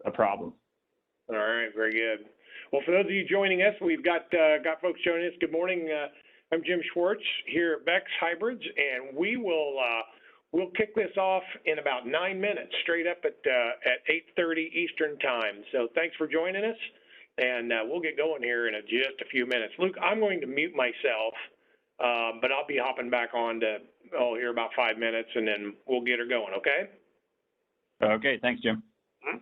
a problem. All right, very good. Well, for those of you joining us, we've got folks joining us. Good morning. I'm Jim Schwartz here at Beck's Hybrids, and we'll kick this off in about 9 minutes, straight up at 8:30 Eastern time. So thanks for joining us, and we'll get going here in just a few minutes. Luke, I'm going to mute myself, but I'll be hopping back on to here about 5 minutes, and then we'll get her going. Okay? Okay, thanks, Jim. Hmm?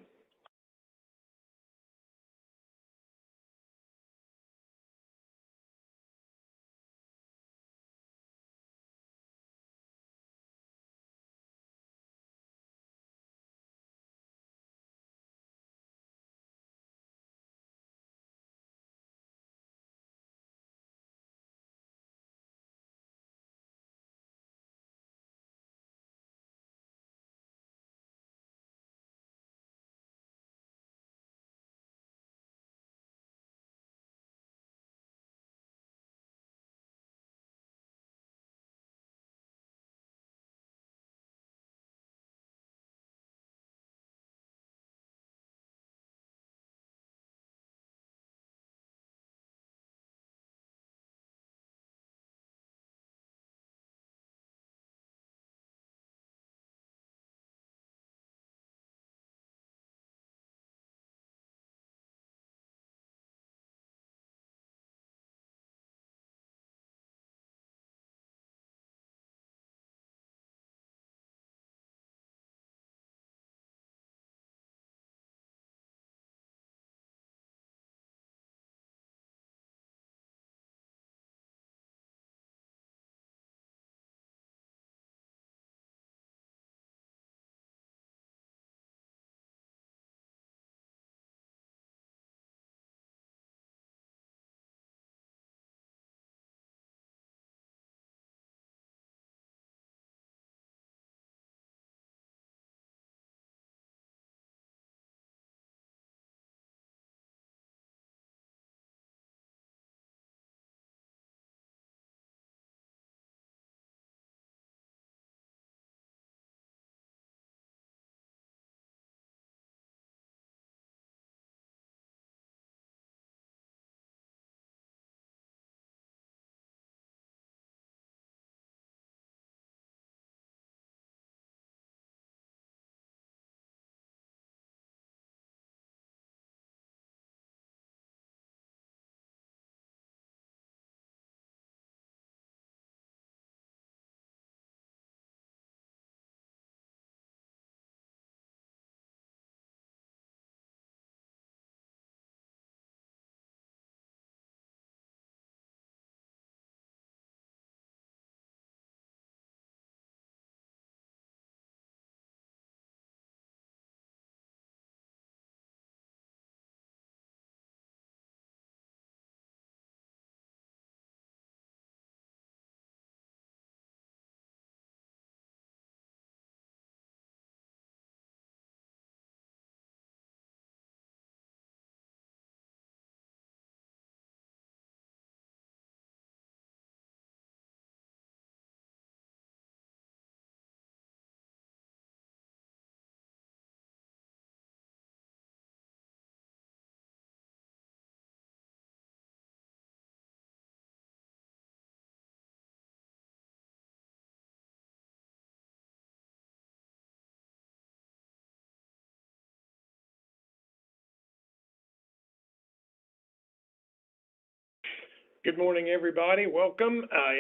Good morning, everybody. Welcome. I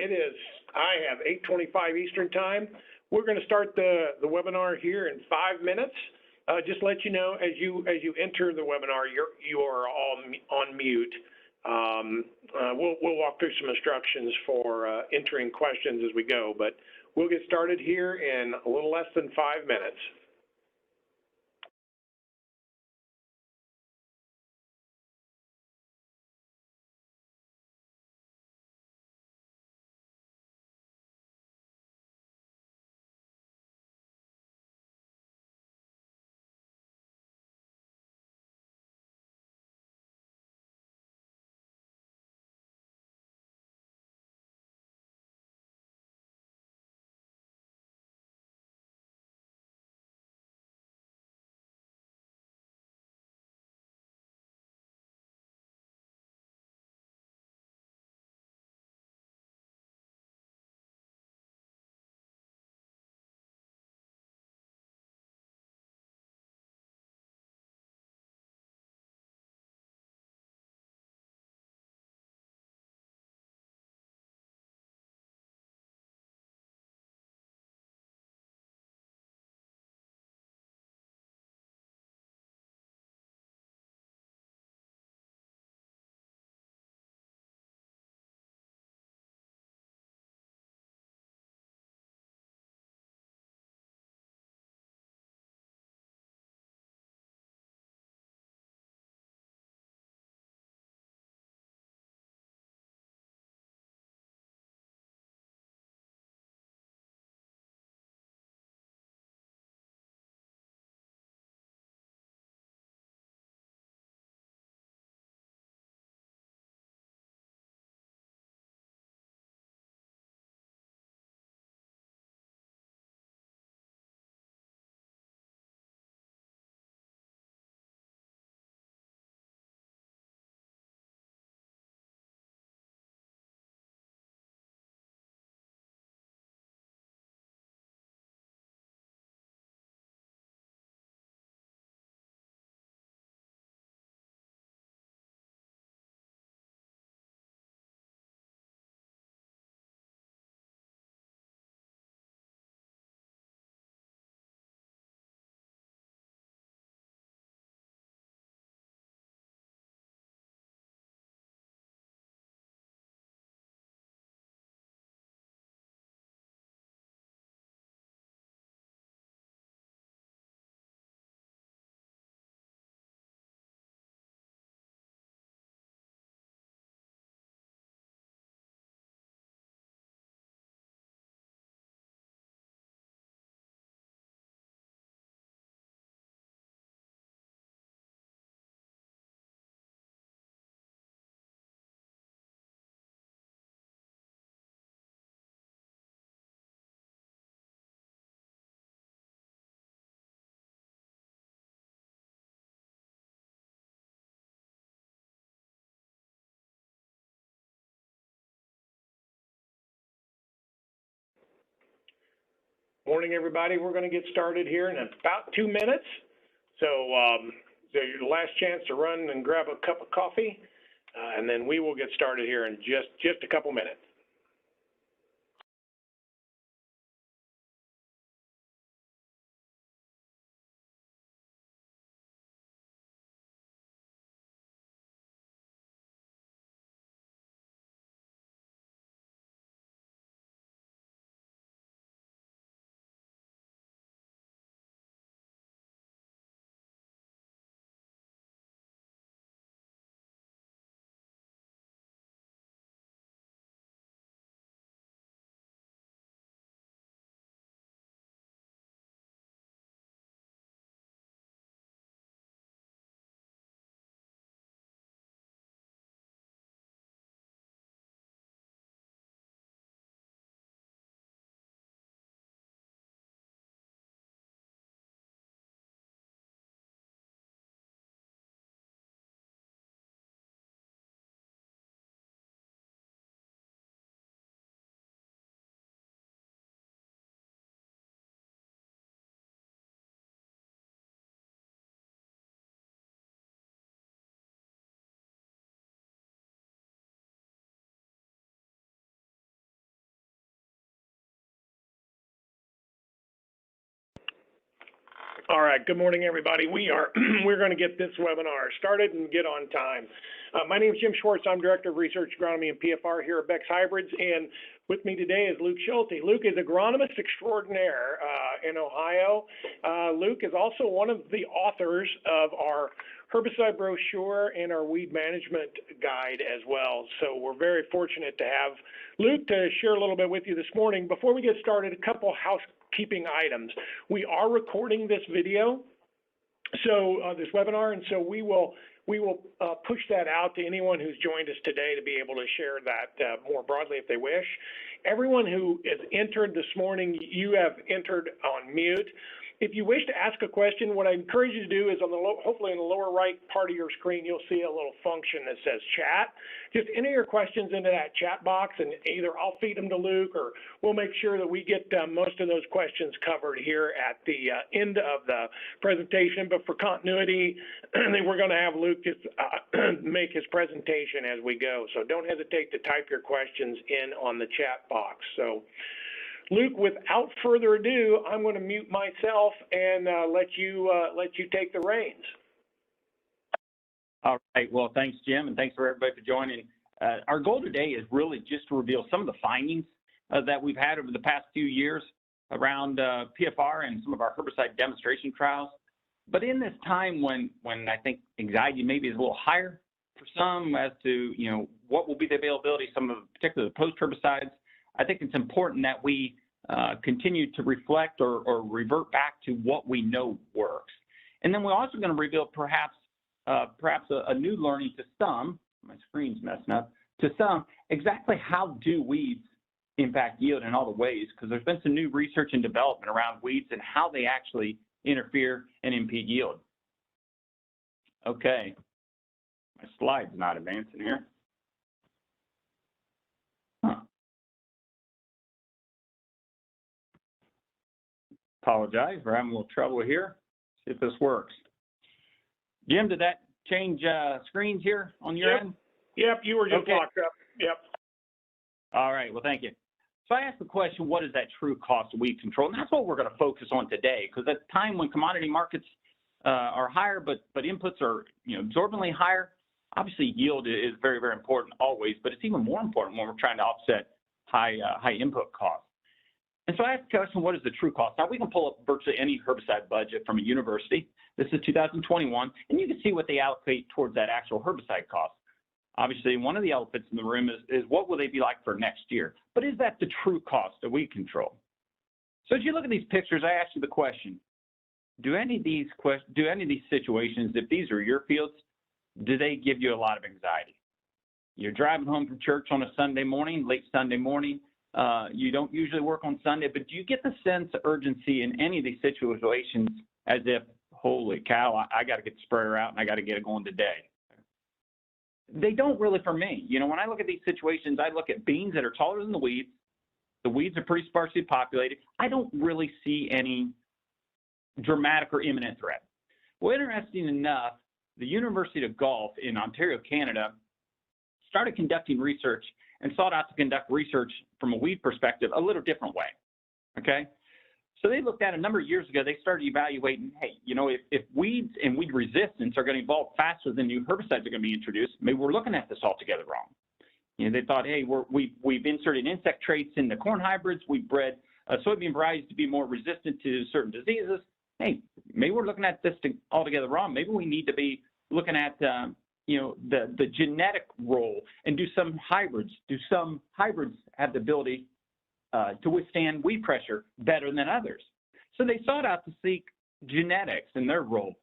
have 8:25 Eastern time. We're going to start the webinar here in 5 minutes. Just let you know, as you enter the webinar, you are all on mute. We'll walk through some instructions for entering questions as we go, but we'll get started here in a little less than 5 minutes. Morning, everybody. We're going to get started here in about 2 minutes. So, your last chance to run and grab a cup of coffee, and then we will get started here in just a couple minutes. All right. Good morning, everybody. We're going to get this webinar started and get on time. My name is Jim Schwartz. I'm Director of Research Agronomy and PFR here at Beck's Hybrids, and with me today is Luke Schulte. Luke is agronomist extraordinaire in Ohio. Luke is also one of the authors of our herbicide brochure and our weed management guide as well. So we're very fortunate to have Luke to share a little bit with you this morning. Before we get started, a couple housekeeping items. We are recording this video, so this webinar, and so we will push that out to anyone who's joined us today to be able to share that more broadly if they wish. Everyone who is entered this morning, you have entered on mute. If you wish to ask a question, what I encourage you to do is hopefully in the lower right part of your screen, you'll see a little function that says chat. Just enter your questions into that chat box, and either I'll feed them to Luke, or we'll make sure that we get most of those questions covered here at the end of the presentation. But for continuity, we're going to have Luke just make his presentation as we go. So don't hesitate to type your questions in on the chat box. So, Luke, without further ado, I'm going to mute myself and let you take the reins. All right. Well, thanks, Jim, and thanks for everybody for joining. Our goal today is really just to reveal some of the findings that we've had over the past few years around PFR and some of our herbicide demonstration trials. But in this time when I think anxiety maybe is a little higher for some as to what will be the availability of some of particularly the post herbicides, I think it's important that we continue to reflect or revert back to what we know works. And then we're also going to reveal perhaps a new learning to some, my screen's messing up, to some, exactly how do weeds impact yield in all the ways, because there's been some new research and development around weeds and how they actually interfere and impede yield. Okay, my slide's not advancing here. Apologize, we're having a little trouble here. See if this works. Jim, did that change screens here on your end? Yep, you were just locked up. Yep. All right, well, thank you. So I asked the question, what is that true cost of weed control? And that's what we're going to focus on today, because at a time when commodity markets are higher, but inputs are absorbently higher, obviously yield is very, very important always, but it's even more important when we're trying to offset high input costs. And so I asked the question, what is the true cost? Now, we can pull up virtually any herbicide budget from a university. This is 2021, and you can see what they allocate towards that actual herbicide cost. Obviously, one of the elephants in the room is what will they be like for next year? But is that the true cost of weed control? So as you look at these pictures, I ask you the question, do any of these situations, if these are your fields, do they give you a lot of anxiety? You're driving home from church on a Sunday morning, late Sunday morning, you don't usually work on Sunday, but do you get the sense of urgency in any of these situations as if, holy cow, I got to get the sprayer out and I got to get it going today? They don't really for me. When I look at these situations, I look at beans that are taller than the weeds, The weeds are pretty sparsely populated. I don't really see any dramatic or imminent threat. Well, interesting enough, the University of Guelph in Ontario, Canada, started conducting research and sought out to conduct research from a weed perspective a little different way, okay? So they looked at a number of years ago, they started evaluating, hey, you know, if weeds and weed resistance are going to evolve faster than new herbicides are going to be introduced, maybe we're looking at this altogether wrong. You know, they thought, hey, we've inserted insect traits in the corn hybrids, we've bred soybean varieties to be more resistant to certain diseases. Hey, maybe we're looking at this altogether wrong. Maybe we need to be looking at, you know, the genetic role and do some hybrids. Do some hybrids have the ability to withstand weed pressure better than others? So they sought out to seek genetics and their role.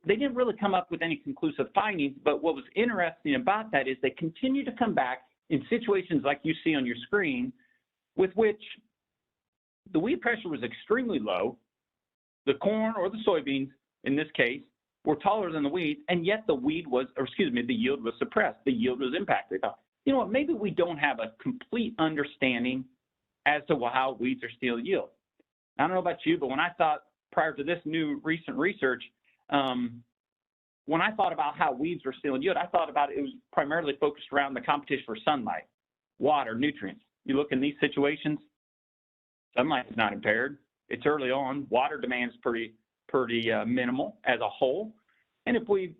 They didn't really come up with any conclusive findings, but what was interesting about that is they continue to come back in situations like you see on your screen, with which the weed pressure was extremely low. The corn or the soybeans, in this case, were taller than the weeds, and yet the yield was suppressed. The yield was impacted. They thought, you know what, maybe we don't have a complete understanding as to how weeds are stealing yield. I don't know about you, but when I thought prior to this new recent research, when I thought about how weeds were stealing yield, I thought about it was primarily focused around the competition for sunlight, water, nutrients. You look in these situations, sunlight is not impaired. It's early on. Water demand is pretty minimal as a whole. And if we've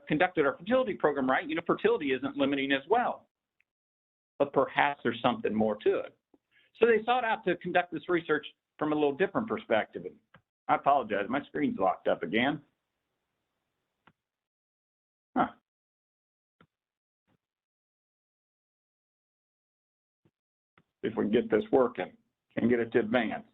conducted our fertility program right, you know, fertility isn't limiting as well. But perhaps there's something more to it. So they sought out to conduct this research from a little different perspective. I apologize, my screen's locked up again. Huh. See if we can get this working. Can get it to advance.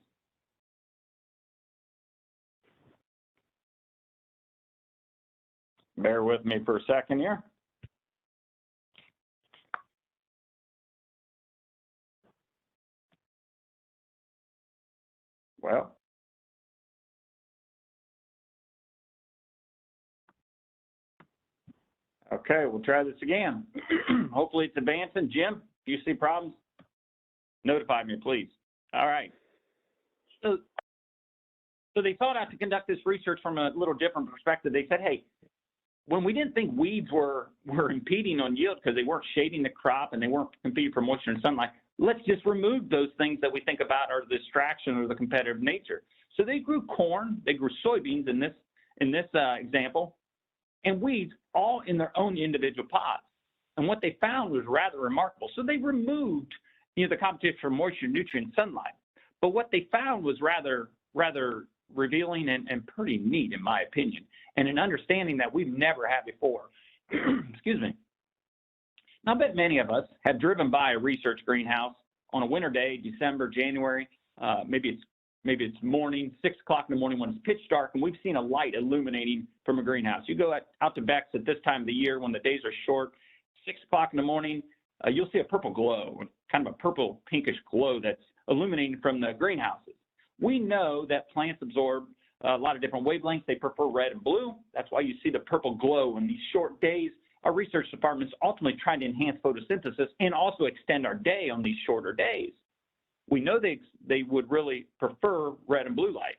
Bear with me for a second here. Well, okay, we'll try this again. Hopefully it's advancing. Jim, if you see problems, notify me, please. All right. So they sought out to conduct this research from a little different perspective. They said, hey, when we didn't think weeds were impeding on yield because they weren't shading the crop and they weren't competing for moisture and sunlight, let's just remove those things that we think about are the distraction or the competitive nature. So they grew corn, they grew soybeans in this example, and weeds all in their own individual pods. And what they found was rather remarkable. So they removed, you know, the competition for moisture, nutrient, sunlight. But what they found was rather revealing and pretty neat, in my opinion, and an understanding that we've never had before. Excuse me. Now, I bet many of us have driven by a research greenhouse on a winter day, December, January, maybe it's morning, 6 o'clock in the morning when it's pitch dark, and we've seen a light illuminating from a greenhouse. You go out to Beck's at this time of the year when the days are short, 6 o'clock in the morning, you'll see a purple glow, kind of a purple pinkish glow that's illuminating from the greenhouses. We know that plants absorb a lot of different wavelengths. They prefer red and blue. That's why you see the purple glow in these short days. Our research department's ultimately trying to enhance photosynthesis and also extend our day on these shorter days. We know they would really prefer red and blue light.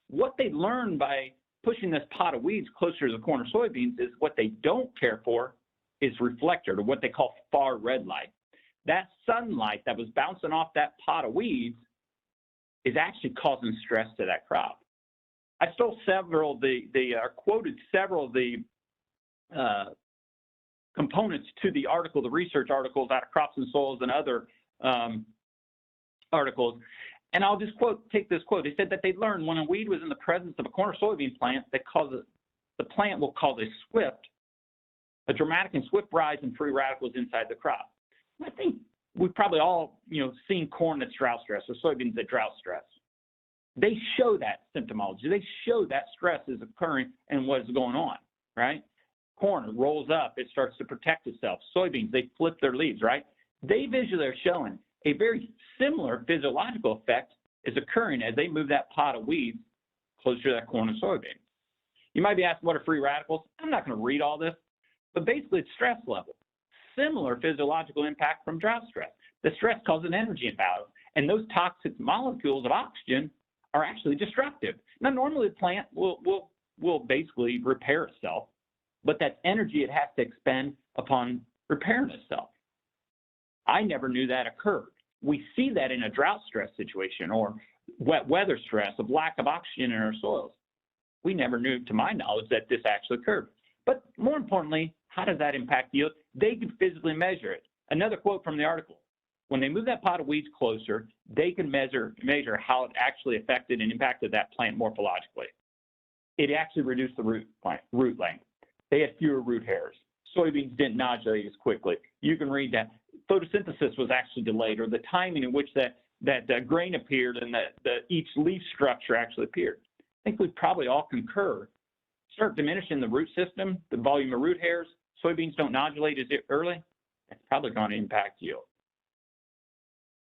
What they learned by pushing this pot of weeds closer to the corn or soybeans is what they don't care for is reflected, or what they call far red light. That sunlight that was bouncing off that pot of weeds is actually causing stress to that crop. I stole several of quoted several of the components to the article, the research articles out of Crops and Soils and other articles. And I'll just take this quote. They said that they learned when a weed was in the presence of a corn or soybean plant, the plant will cause a dramatic and swift rise in free radicals inside the crop. And I think we've probably all, seen corn that's drought stress or soybeans that drought stress. They show that symptomology. They show that stress is occurring and what is going on, right? Corn rolls up, it starts to protect itself. Soybeans, they flip their leaves, right? They visually are showing a very similar physiological effect is occurring as they move that pot of weeds closer to that corn and soybean. You might be asking, what are free radicals? I'm not going to read all this, but basically it's stress level. Similar physiological impact from drought stress. The stress causes an energy imbalance, And those toxic molecules of oxygen are actually destructive. Now, normally the plant will basically repair itself, but that's energy it has to expend upon repairing itself. I never knew that occurred. We see that in a drought stress situation or wet weather stress of lack of oxygen in our soils. We never knew, to my knowledge, that this actually occurred. But more importantly, how does that impact yield? They can physically measure it. Another quote from the article: when they move that pot of weeds closer, they can measure how it actually affected and impacted that plant morphologically. It actually reduced the root length. They had fewer root hairs. Soybeans didn't nodulate as quickly. You can read that. Photosynthesis was actually delayed, or the timing in which that grain appeared and each leaf structure actually appeared. I think we probably all concur. Start diminishing the root system, the volume of root hairs. Soybeans don't nodulate as early. That's probably going to impact yield.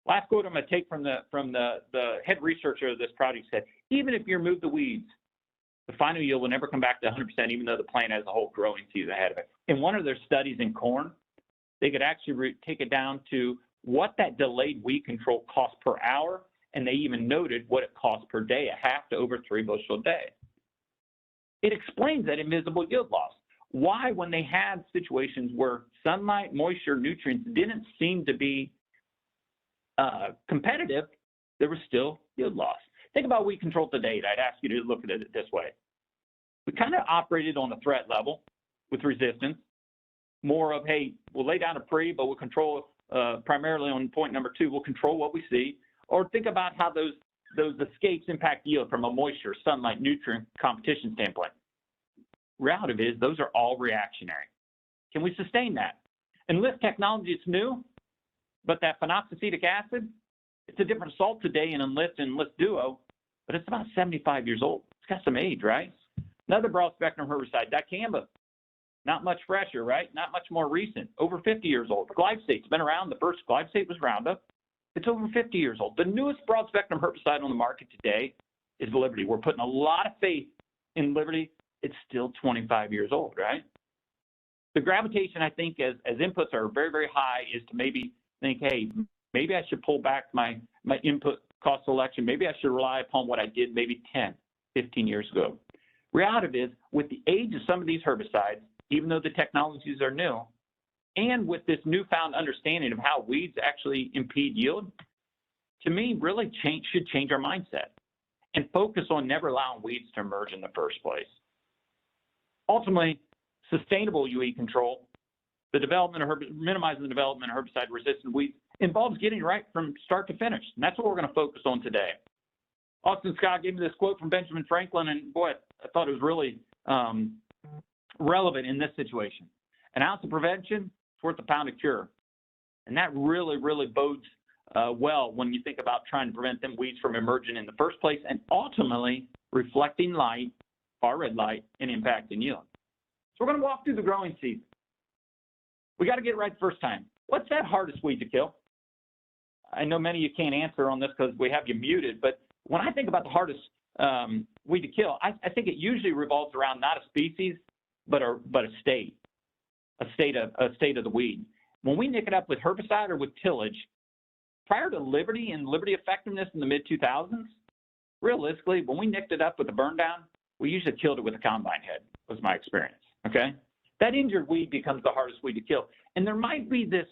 Last quote I'm going to take from the head researcher of this project said, even if you remove the weeds, the final yield will never come back to 100%, even though the plant has a whole growing season ahead of it. In one of their studies in corn, they could actually take it down to what that delayed weed control cost per hour, and they even noted what it cost per day, a half to over 3 bushel a day. It explains that invisible yield loss. Why, when they had situations where sunlight, moisture, nutrients didn't seem to be competitive, there was still yield loss. Think about weed control to date. I'd ask you to look at it this way. We kind of operated on a threat level with resistance, more of, hey, we'll lay down a pre, but we'll control primarily on point number 2, we'll control what we see. Or think about how those escapes impact yield from a moisture, sunlight, nutrient competition standpoint. Reality is those are all reactionary. Can we sustain that? Enlist technology is new, but that phenoxacetic acid, it's a different salt today in Enlist and Enlist Duo, but it's about 75 years old. It's got some age, right? Another broad spectrum herbicide, dicamba, not much fresher, right? Not much more recent, over 50 years old. Glyphosate's been around. The first glyphosate was Roundup. It's over 50 years old. The newest broad spectrum herbicide on the market today is Liberty. We're putting a lot of faith in Liberty. It's still 25 years old, right? The gravitation, I think, as inputs are very, very high, is to maybe think, hey, maybe I should pull back my input cost selection. Maybe I should rely upon what I did maybe 10, 15 years ago. Reality is, with the age of some of these herbicides, even though the technologies are new, and with this newfound understanding of how weeds actually impede yield, to me, really should change our mindset and focus on never allowing weeds to emerge in the first place. Ultimately, sustainable weed control, the development of minimizing the development of herbicide-resistant weeds, involves getting right from start to finish, and that's what we're going to focus on today. Austin Scott gave me this quote from Benjamin Franklin, and boy, I thought it was really relevant in this situation. An ounce of prevention is worth a pound of cure. And that really, really bodes well when you think about trying to prevent them weeds from emerging in the first place and ultimately reflecting light, far red light, and impacting yield. So we're going to walk through the growing season. We got to get it right the first time. What's that hardest weed to kill? I know many of you can't answer on this because we have you muted, but when I think about the hardest weed to kill, I think it usually revolves around not a species, but a state of the weed. When we nick it up with herbicide or with tillage, prior to Liberty and Liberty effectiveness in the mid-2000s, realistically, when we nicked it up with a burn down, we usually killed it with a combine head, was my experience, okay? That injured weed becomes the hardest weed to kill. And there might be this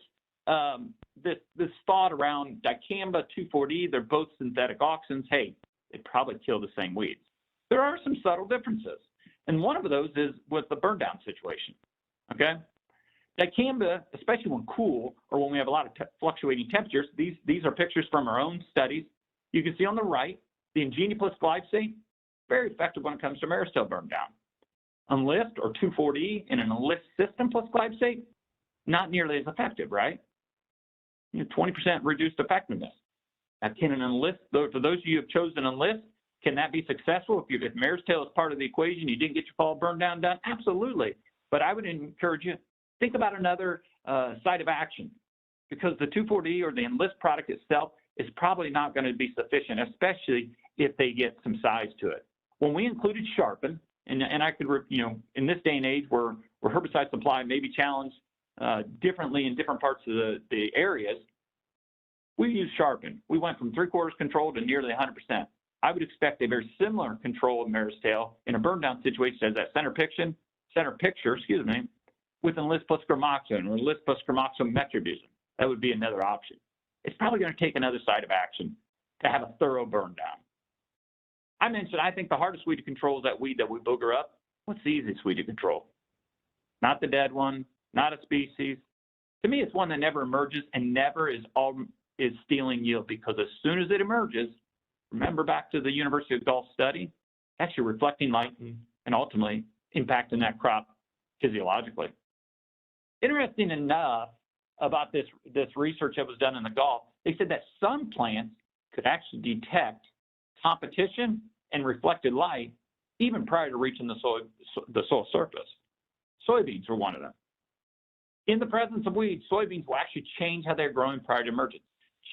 thought around dicamba, 2,4-D, they're both synthetic auxins. Hey, they probably kill the same weeds. There are some subtle differences. And one of those is with the burn down situation, okay? Dicamba, especially when cool or when we have a lot of fluctuating temperatures, these are pictures from our own studies. You can see on the right, the Ingenia plus glyphosate, very effective when it comes to Maristell burn down. Enlist or 2,4-D in an Enlist system plus glyphosate, not nearly as effective, right? 20% reduced effectiveness. Now, can an Enlist, for those of you who have chosen Enlist, can that be successful? If Maristell is part of the equation, you didn't get your fall burn down done? Absolutely. But I would encourage you, think about another site of action, because the 2,4-D or the Enlist product itself is probably not going to be sufficient, especially if they get some size to it. When we included Sharpen, and I could, in this day and age where herbicide supply may be challenged differently in different parts of the areas, we used Sharpen. We went from 3/4 control to nearly 100%. I would expect a very similar control of mare's tail in a burn down situation as that center picture, with Enlist plus gramoxone or Enlist plus gramoxone metribuzin. That would be another option. It's probably going to take another side of action to have a thorough burn down. I mentioned I think the hardest weed to control is that weed that we booger up. What's the easiest weed to control? Not the dead one, not a species. To me, it's one that never emerges and never is stealing yield, because as soon as it emerges, remember back to the University of Gulf study, actually reflecting light and ultimately impacting that crop physiologically. Interesting enough about this research that was done in the Gulf, they said that some plants could actually detect competition and reflected light even prior to reaching the soil surface. Soybeans were one of them. In the presence of weeds, soybeans will actually change how they're growing prior to emergence.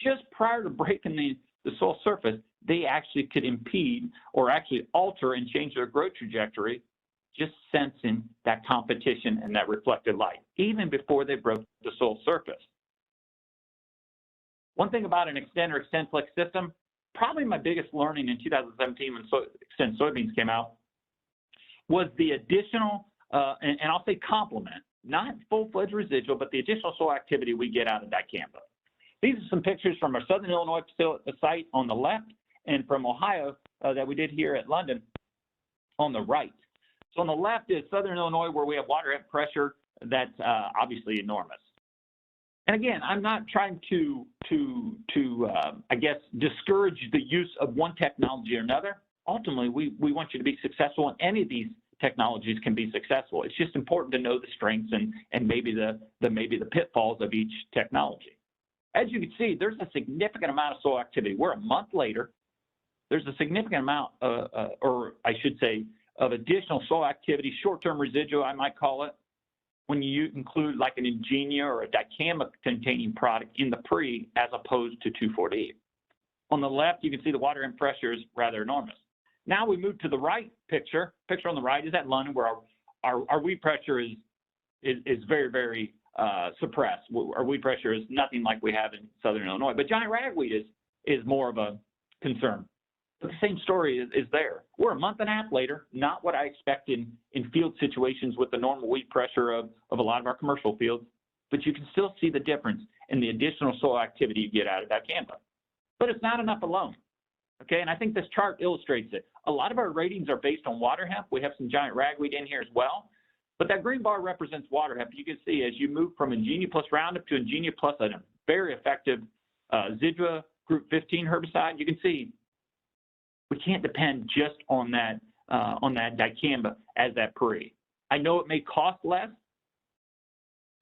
Just prior to breaking the soil surface, they actually could impede or actually alter and change their growth trajectory, just sensing that competition and that reflected light, even before they broke the soil surface. One thing about an Extend or XtendFlex system, probably my biggest learning in 2017 when Xtend soybeans came out, was the additional, and I'll say complement, not full-fledged residual, but the additional soil activity we get out of dicamba. These are some pictures from our Southern Illinois site on the left and from Ohio that we did here at London on the right. So on the left is Southern Illinois, where we have water hemp pressure that's obviously enormous. And again, I'm not trying to I guess, discourage the use of one technology or another. Ultimately, we want you to be successful, and any of these technologies can be successful. It's just important to know the strengths and maybe the pitfalls of each technology. As you can see, there's a significant amount of soil activity. We're a month later. There's a significant amount, or I should say, of additional soil activity, short-term residual, I might call it, when you include like an Ingenia or a dicamba-containing product in the pre, as opposed to 2,4-D. On the left, you can see the water hemp pressure is rather enormous. Now we move to the right picture. Picture on the right is at London, where our weed pressure is very, very suppressed. Our weed pressure is nothing like we have in Southern Illinois. But giant ragweed is more of a concern. But the same story is there. We're a month and a half later, not what I expect in field situations with the normal weed pressure of a lot of our commercial fields, but you can still see the difference in the additional soil activity you get out of dicamba. But it's not enough alone, okay? And I think this chart illustrates it. A lot of our ratings are based on water hemp. We have some giant ragweed in here as well, but that green bar represents water hemp. You can see as you move from Ingenia plus Roundup to Ingenia plus a very effective Zidua Group 15 herbicide, you can see we can't depend just on that dicamba as that pre. I know it may cost less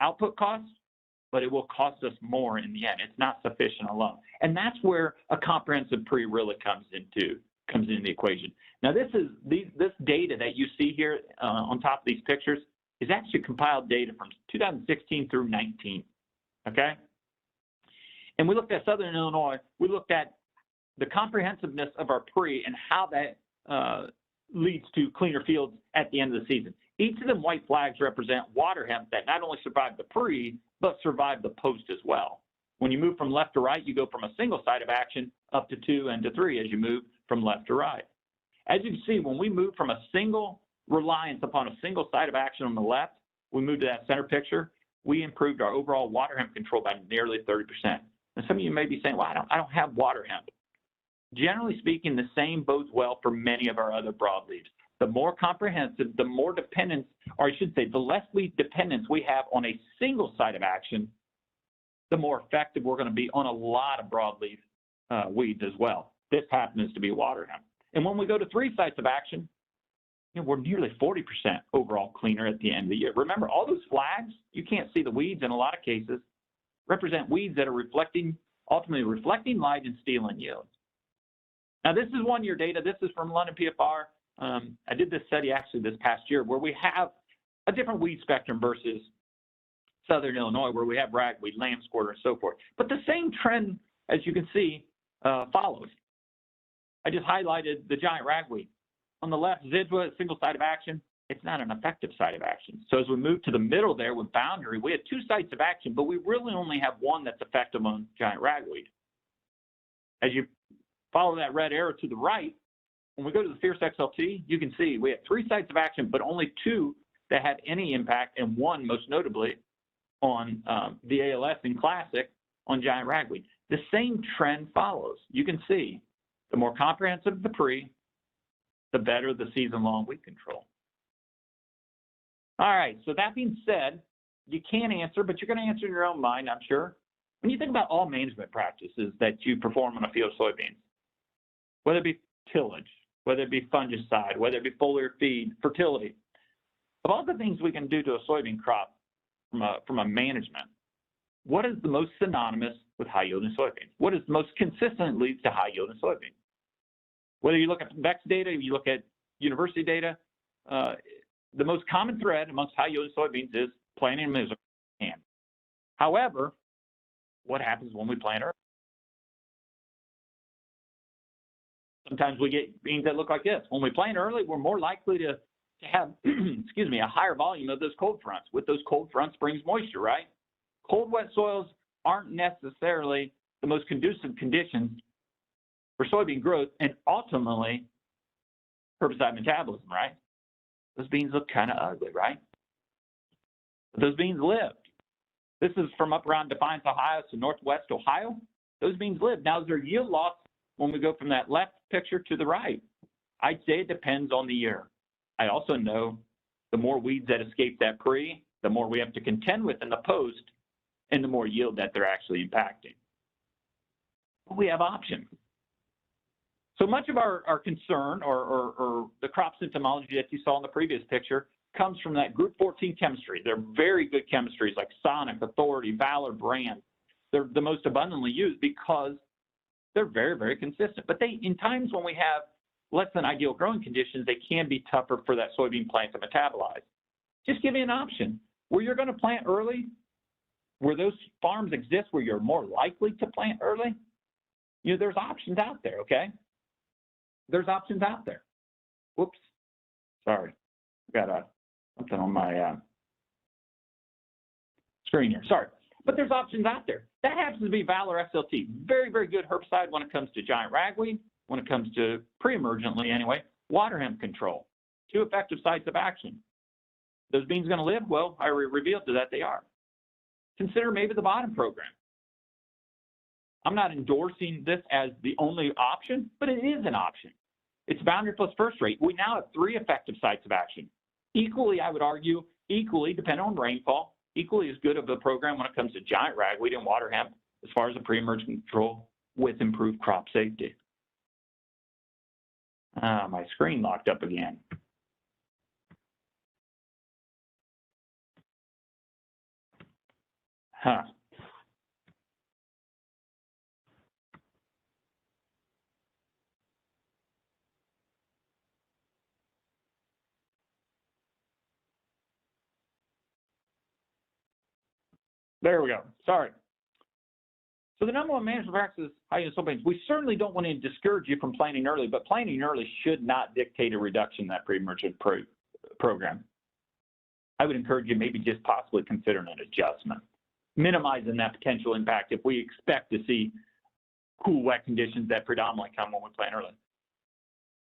output costs, but it will cost us more in the end. It's not sufficient alone. And that's where a comprehensive pre really comes into the equation. Now this data that you see here on top of these pictures is actually compiled data from 2016 through 19, okay? And we looked at Southern Illinois, we looked at the comprehensiveness of our pre and how that leads to cleaner fields at the end of the season. Each of them white flags represent water hemp that not only survived the pre, but survived the post as well. When you move from left to right, you go from a single site of action up to 2 and to 3 as you move from left to right. As you can see, when we move from a single reliance upon a single site of action on the left, we move to that center picture, we improved our overall water hemp control by nearly 30%. And some of you may be saying, well, I don't have water hemp. Generally speaking, the same bodes well for many of our other broadleaves. The more comprehensive, the more dependence, or I should say, the less dependence we have on a single site of action, the more effective we're going to be on a lot of broadleaf weeds as well. This happens to be water hemp. And when we go to 3 sites of action, we're nearly 40% overall cleaner at the end of the year. Remember, all those flags, you can't see the weeds in a lot of cases, represent weeds that are ultimately reflecting light and stealing yield. Now, this is 1-year data. This is from London PFR. I did this study actually this past year where we have a different weed spectrum versus Southern Illinois, where we have ragweed, lamb's quarter, and so forth. But the same trend, as you can see, follows. I just highlighted the giant ragweed. On the left, Zidua, single site of action. It's not an effective site of action. So as we move to the middle there with boundary, we had 2 sites of action, but we really only have 1 that's effective on giant ragweed. As you follow that red arrow to the right, when we go to the Fierce XLT, you can see we have 3 sites of action, but only 2 that had any impact, and 1, most notably, on the ALS in Classic on giant ragweed. The same trend follows. You can see the more comprehensive the pre, the better the season-long weed control. All right, so that being said, you can answer, but you're going to answer in your own mind, I'm sure. When you think about all management practices that you perform on a field of soybeans, whether it be tillage, whether it be fungicide, whether it be foliar feed, fertility, of all the things we can do to a soybean crop from a management, what is the most synonymous with high yielding soybeans? What is the most consistent leads to high yielding soybeans? Whether you look at VEX data, you look at university data, the most common thread amongst high yielding soybeans is planting them as early as we can. However, what happens when we plant early? Sometimes we get beans that look like this. When we plant early, we're more likely to have, excuse me, a higher volume of those cold fronts. With those cold fronts brings moisture, right? Cold, wet soils aren't necessarily the most conducive conditions for soybean growth and ultimately herbicide metabolism, right? Those beans look kind of ugly, right? But those beans lived. This is from up around Defiance, Ohio to Northwest Ohio. Those beans lived. Now, is there yield loss when we go from that left picture to the right? I'd say it depends on the year. I also know the more weeds that escape that pre, the more we have to contend with in the post, and the more yield that they're actually impacting. But we have options. So much of our concern or the crop symptomology that you saw in the previous picture comes from that group 14 chemistry. They're very good chemistries like Sonic, Authority, Valor, Brand. They're the most abundantly used because they're very, very consistent. But they, in times when we have less than ideal growing conditions, they can be tougher for that soybean plant to metabolize. Just give you an option. Where you're going to plant early, where those farms exist where you're more likely to plant early, you know, there's options out there, okay? There's options out there. Whoops, sorry. Got something on my screen here, sorry. But there's options out there. That happens to be Valor XLT. Very, very good herbicide when it comes to giant ragweed, when it comes to pre-emergently anyway, water hemp control. 2 effective sites of action. Those beans going to live? Well, I revealed to that they are. Consider maybe the bottom program. I'm not endorsing this as the only option, but it is an option. It's boundary plus first rate. We now have 3 effective sites of action. Equally, I would argue, depending on rainfall, equally as good of a program when it comes to giant ragweed and water hemp as far as the pre-emergent control with improved crop safety. My screen locked up again. There we go. Sorry. So the number 1 management practice is high yield soybeans. We certainly don't want to discourage you from planting early, but planting early should not dictate a reduction in that pre-emergent program. I would encourage you maybe just possibly considering an adjustment, minimizing that potential impact if we expect to see cool, wet conditions that predominantly come when we plant early.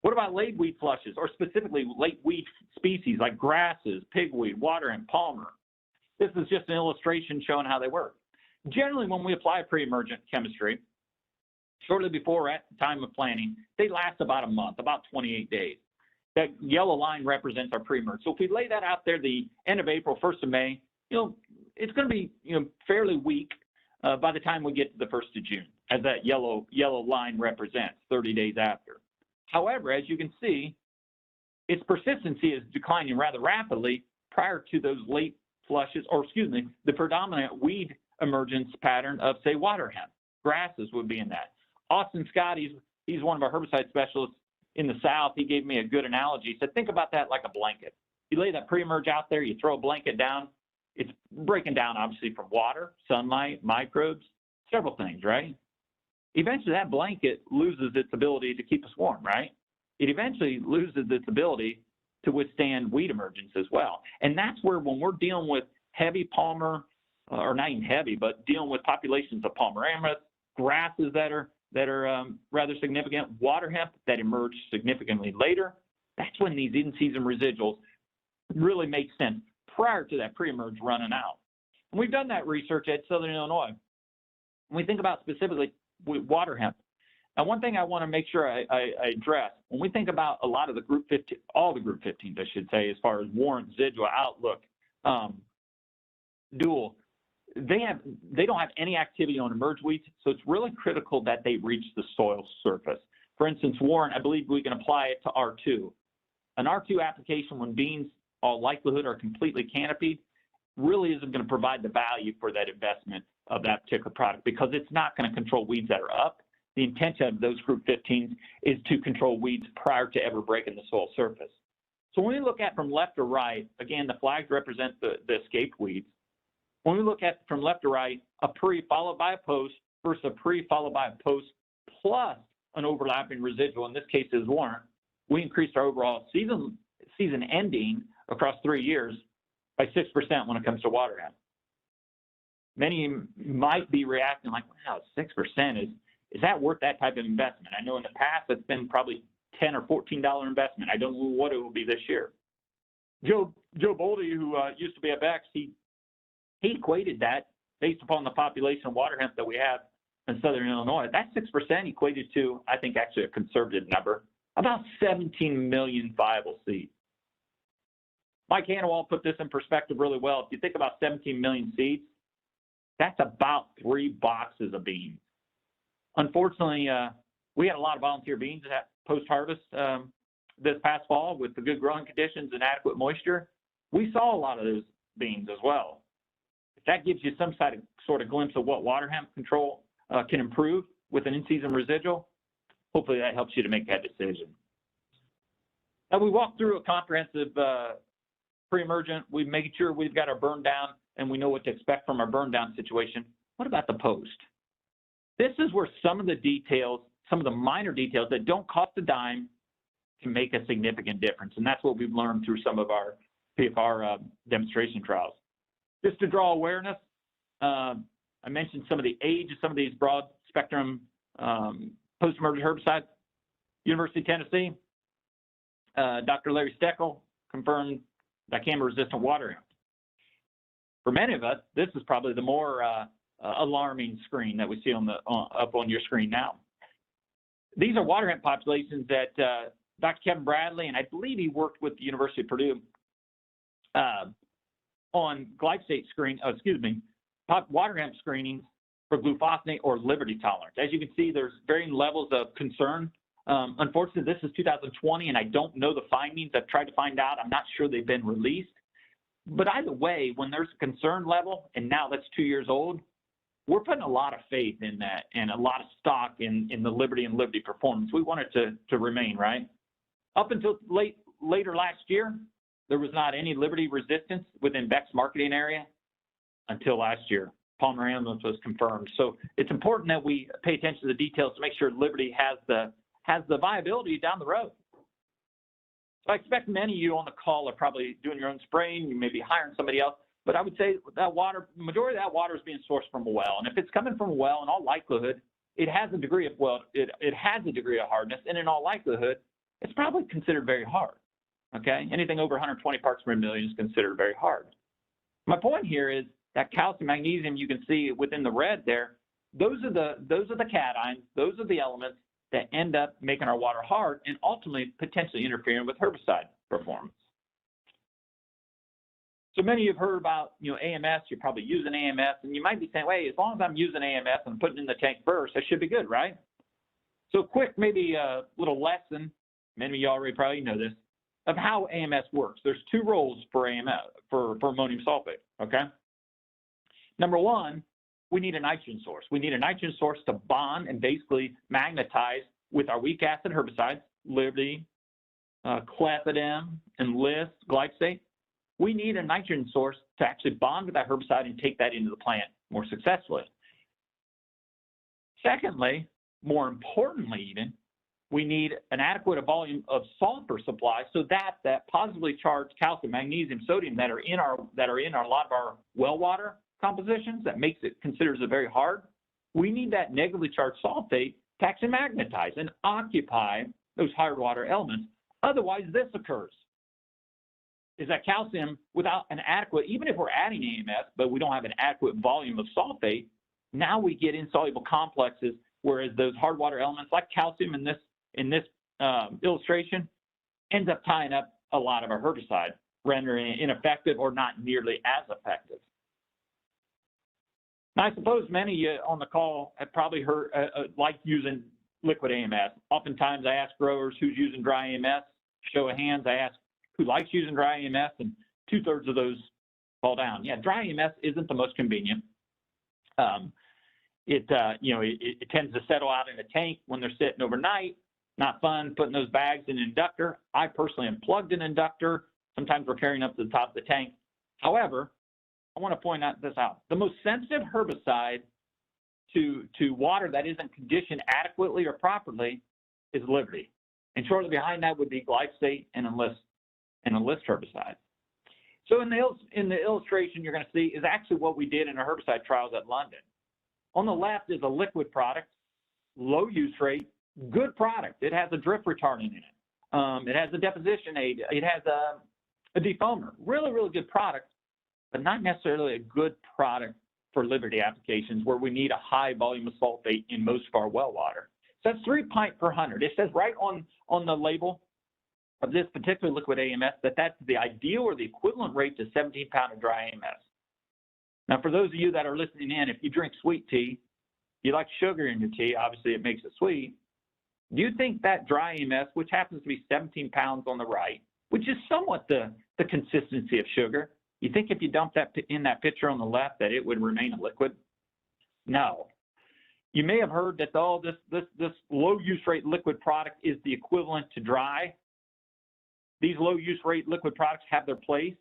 What about late weed flushes, or specifically late weed species like grasses, pigweed, water hemp, palmer? This is just an illustration showing how they work. Generally, when we apply pre-emergent chemistry, shortly before or at the time of planting, they last about a month, about 28 days. That yellow line represents our pre-emerge. So if we lay that out there the end of April, 1st of May, you know, it's going to be, you know, fairly weak by the time we get to the 1st of June, as that yellow line represents 30 days after. However, as you can see, its persistency is declining rather rapidly prior to those late flushes, or excuse me, the predominant weed emergence pattern of, say, water hemp. Grasses would be in that. Austin Scott, he's one of our herbicide specialists in the South. He gave me a good analogy. He said, think about that like a blanket. You lay that pre-emerge out there, you throw a blanket down, it's breaking down obviously from water, sunlight, microbes, several things, right? Eventually that blanket loses its ability to keep us warm, right? It eventually loses its ability to withstand weed emergence as well. And that's where when we're dealing with heavy palmer, or not even heavy, but dealing with populations of palmer amaranth, grasses that are that are rather significant, water hemp that emerged significantly later. That's when these in-season residuals really make sense prior to that pre-emerge running out. And we've done that research at Southern Illinois. When we think about specifically water hemp, now one thing I want to make sure I address, when we think about a lot of the group 15, all the group 15s, I should say, as far as Warrant, Zidua, Outlook, Dual, they don't have any activity on emerge weeds, so it's really critical that they reach the soil surface. For instance, Warrant, I believe we can apply it to R2. An R2 application when beans, all likelihood, are completely canopied, really isn't going to provide the value for that investment of that particular product because it's not going to control weeds that are up. The intention of those group 15s is to control weeds prior to ever breaking the soil surface. So when we look at from left to right, again, the flags represent the escaped weeds. When we look at from left to right, a pre followed by a post versus a pre followed by a post plus an overlapping residual, in this case is Warrant, we increased our overall season ending across 3 years by 6% when it comes to water hemp. Many might be reacting like, wow, 6%, is that worth that type of investment? I know in the past it's been probably $10 or $14 investment. I don't know what it will be this year. Joe Boldy, who used to be at Bex, he equated that based upon the population of water hemp that we have in Southern Illinois. That 6% equated to, I think, actually a conservative number, about 17 million viable seeds. Mike Hanawalt put this in perspective really well. If you think about 17 million seeds, that's about 3 boxes of beans. Unfortunately, we had a lot of volunteer beans at post-harvest this past fall with the good growing conditions and adequate moisture. We saw a lot of those beans as well. If that gives you some sort of glimpse of what water hemp control can improve with an in-season residual, hopefully that helps you to make that decision. Now, we walked through a comprehensive pre-emergent. We've made sure we've got our burn down and we know what to expect from our burn down situation. What about the post? This is where some of the details, some of the minor details that don't cost a dime can make a significant difference. And that's what we've learned through some of our PFR demonstration trials. Just to draw awareness, I mentioned some of the age of some of these broad spectrum post-emergent herbicides. University of Tennessee, Dr. Larry Steckel confirmed dicamba-resistant water hemp. For many of us, this is probably the more alarming screen that we see on up on your screen now. These are water hemp populations that Dr. Kevin Bradley, and I believe he worked with the University of Purdue on glyphosate water hemp screenings for glufosinate or Liberty tolerance. As you can see, there's varying levels of concern. Unfortunately, this is 2020, and I don't know the findings. I've tried to find out. I'm not sure they've been released. But either way, when there's a concern level, and now that's 2 years old, we're putting a lot of faith in that and a lot of stock in the Liberty and Liberty performance. We want it to remain, right? Up until later last year, there was not any Liberty resistance within Beck's marketing area until last year. Palmer ambulance was confirmed. So it's important that we pay attention to the details to make sure Liberty has the viability down the road. So I expect many of you on the call are probably doing your own spraying. You may be hiring somebody else. But I would say that majority of that water is being sourced from a well. And if it's coming from a well, in all likelihood, it has a degree of hardness. And in all likelihood, it's probably considered very hard. Okay? Anything over 120 parts per million is considered very hard. My point here is that calcium, magnesium you can see within the red there, those are the cations, those are the elements that end up making our water hard and ultimately potentially interfering with herbicide performance. So many of you have heard about, AMS, you're probably using AMS, and you might be saying, wait, as long as I'm using AMS and putting it in the tank first, I should be good, right? So quick, maybe a little lesson, many of you already probably know this, of how AMS works. There's 2 roles for AMS, for ammonium sulfate, okay? Number 1, we need a nitrogen source. We need a nitrogen source to bond and basically magnetize with our weak acid herbicides, Liberty, clethodim, and List, glyphosate. We need a nitrogen source to actually bond with that herbicide and take that into the plant more successfully. Secondly, more importantly even, we need an adequate volume of sulfur supply so that positively charged calcium, magnesium, sodium that are in a lot of our well water compositions that makes it considered as very hard. We need that negatively charged sulfate tax and magnetize and occupy those higher water elements. Otherwise, this occurs, is that calcium, without an adequate, even if we're adding AMS, but we don't have an adequate volume of sulfate, now we get insoluble complexes, whereas those hard water elements like calcium in this illustration ends up tying up a lot of our herbicide, rendering it ineffective or not nearly as effective. Now, I suppose many of you on the call have probably heard, like using liquid AMS. Oftentimes I ask growers who's using dry AMS, show of hands, I ask who likes using dry AMS, and 2/3 of those fall down. Yeah, dry AMS isn't the most convenient. It tends to settle out in a tank when they're sitting overnight. Not fun putting those bags in an inductor. I personally have plugged an inductor. Sometimes we're carrying up to the top of the tank. However, I want to point this out. The most sensitive herbicide to water that isn't conditioned adequately or properly is Liberty. And shortly behind that would be glyphosate and enlist herbicide. So in the illustration you're going to see is actually what we did in our herbicide trials at London. On the left is a liquid product, low use rate, good product. It has a drift retardant in it. It has a deposition aid. It has a defoamer. Really, really good product, but not necessarily a good product for Liberty applications where we need a high volume of sulfate in most of our well water. So that's 3 pint per 100. It says right on the label of this particular liquid AMS that that's the ideal or the equivalent rate to 17 pound of dry AMS. Now, for those of you that are listening in, if you drink sweet tea, you like sugar in your tea, obviously it makes it sweet. Do you think that dry AMS, which happens to be 17 pounds on the right, which is somewhat the consistency of sugar, you think if you dump that in that pitcher on the left that it would remain a liquid? No. You may have heard that this low use rate liquid product is the equivalent to dry. These low use rate liquid products have their place.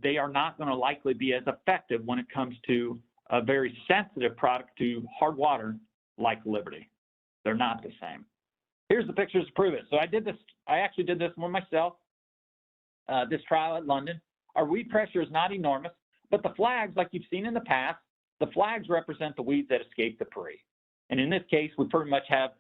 They are not going to likely be as effective when it comes to a very sensitive product to hard water like Liberty. They're not the same. Here's the pictures to prove it. So I actually did this one myself, this trial at London. Our weed pressure is not enormous, but the flags, like you've seen in the past, the flags represent the weeds that escape the pre. And in this case, we pretty much have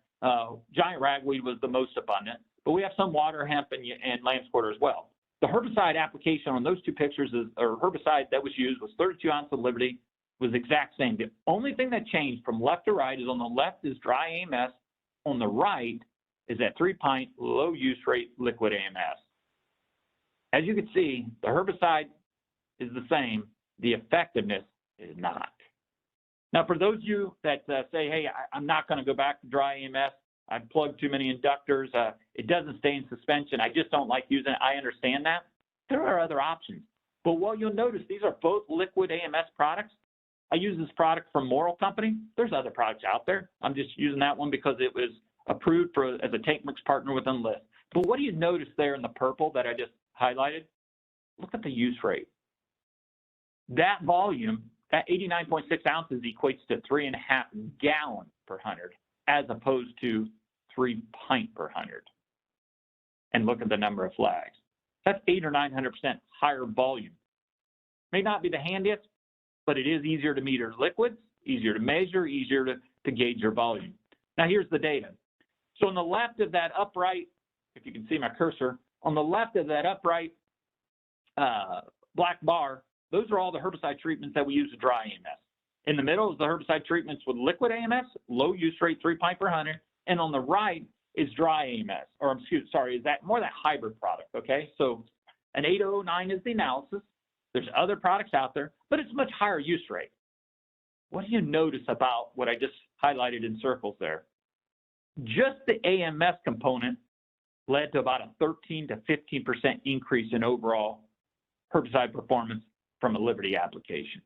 giant ragweed was the most abundant, but we have some water hemp and lamb's quarter as well. The herbicide application on those two pictures or herbicide that was used was 32 ounces of Liberty, was the exact same. The only thing that changed from left to right is on the left is dry AMS, on the right is that 3 pint low use rate liquid AMS. As you can see, the herbicide is the same, the effectiveness is not. Now, for those of you that say, hey, I'm not going to go back to dry AMS, I've plugged too many inductors, it doesn't stay in suspension, I just don't like using it, I understand that. There are other options. But what you'll notice, these are both liquid AMS products. I use this product from Morrill Company. There's other products out there. I'm just using that one because it was approved as a tank mix partner with Enlist. But what do you notice there in the purple that I just highlighted? Look at the use rate. That volume, that 89.6 ounces equates to 3.5 gallons per 100 as opposed to 3 pint per 100. And look at the number of flags. That's 800 or 900% higher volume. May not be the handiest, but it is easier to meter liquids, easier to measure, easier to gauge your volume. Now here's the data. So on the left of that upright, if you can see my cursor, on the left of that upright black bar, those are all the herbicide treatments that we use to dry AMS. In the middle is the herbicide treatments with liquid AMS, low use rate, 3 pint per 100, and on the right is dry AMS, or is that more that hybrid product, okay? So an 8009 is the analysis. There's other products out there, but it's much higher use rate. What do you notice about what I just highlighted in circles there? Just the AMS component led to about a 13 to 15% increase in overall herbicide performance from a Liberty application.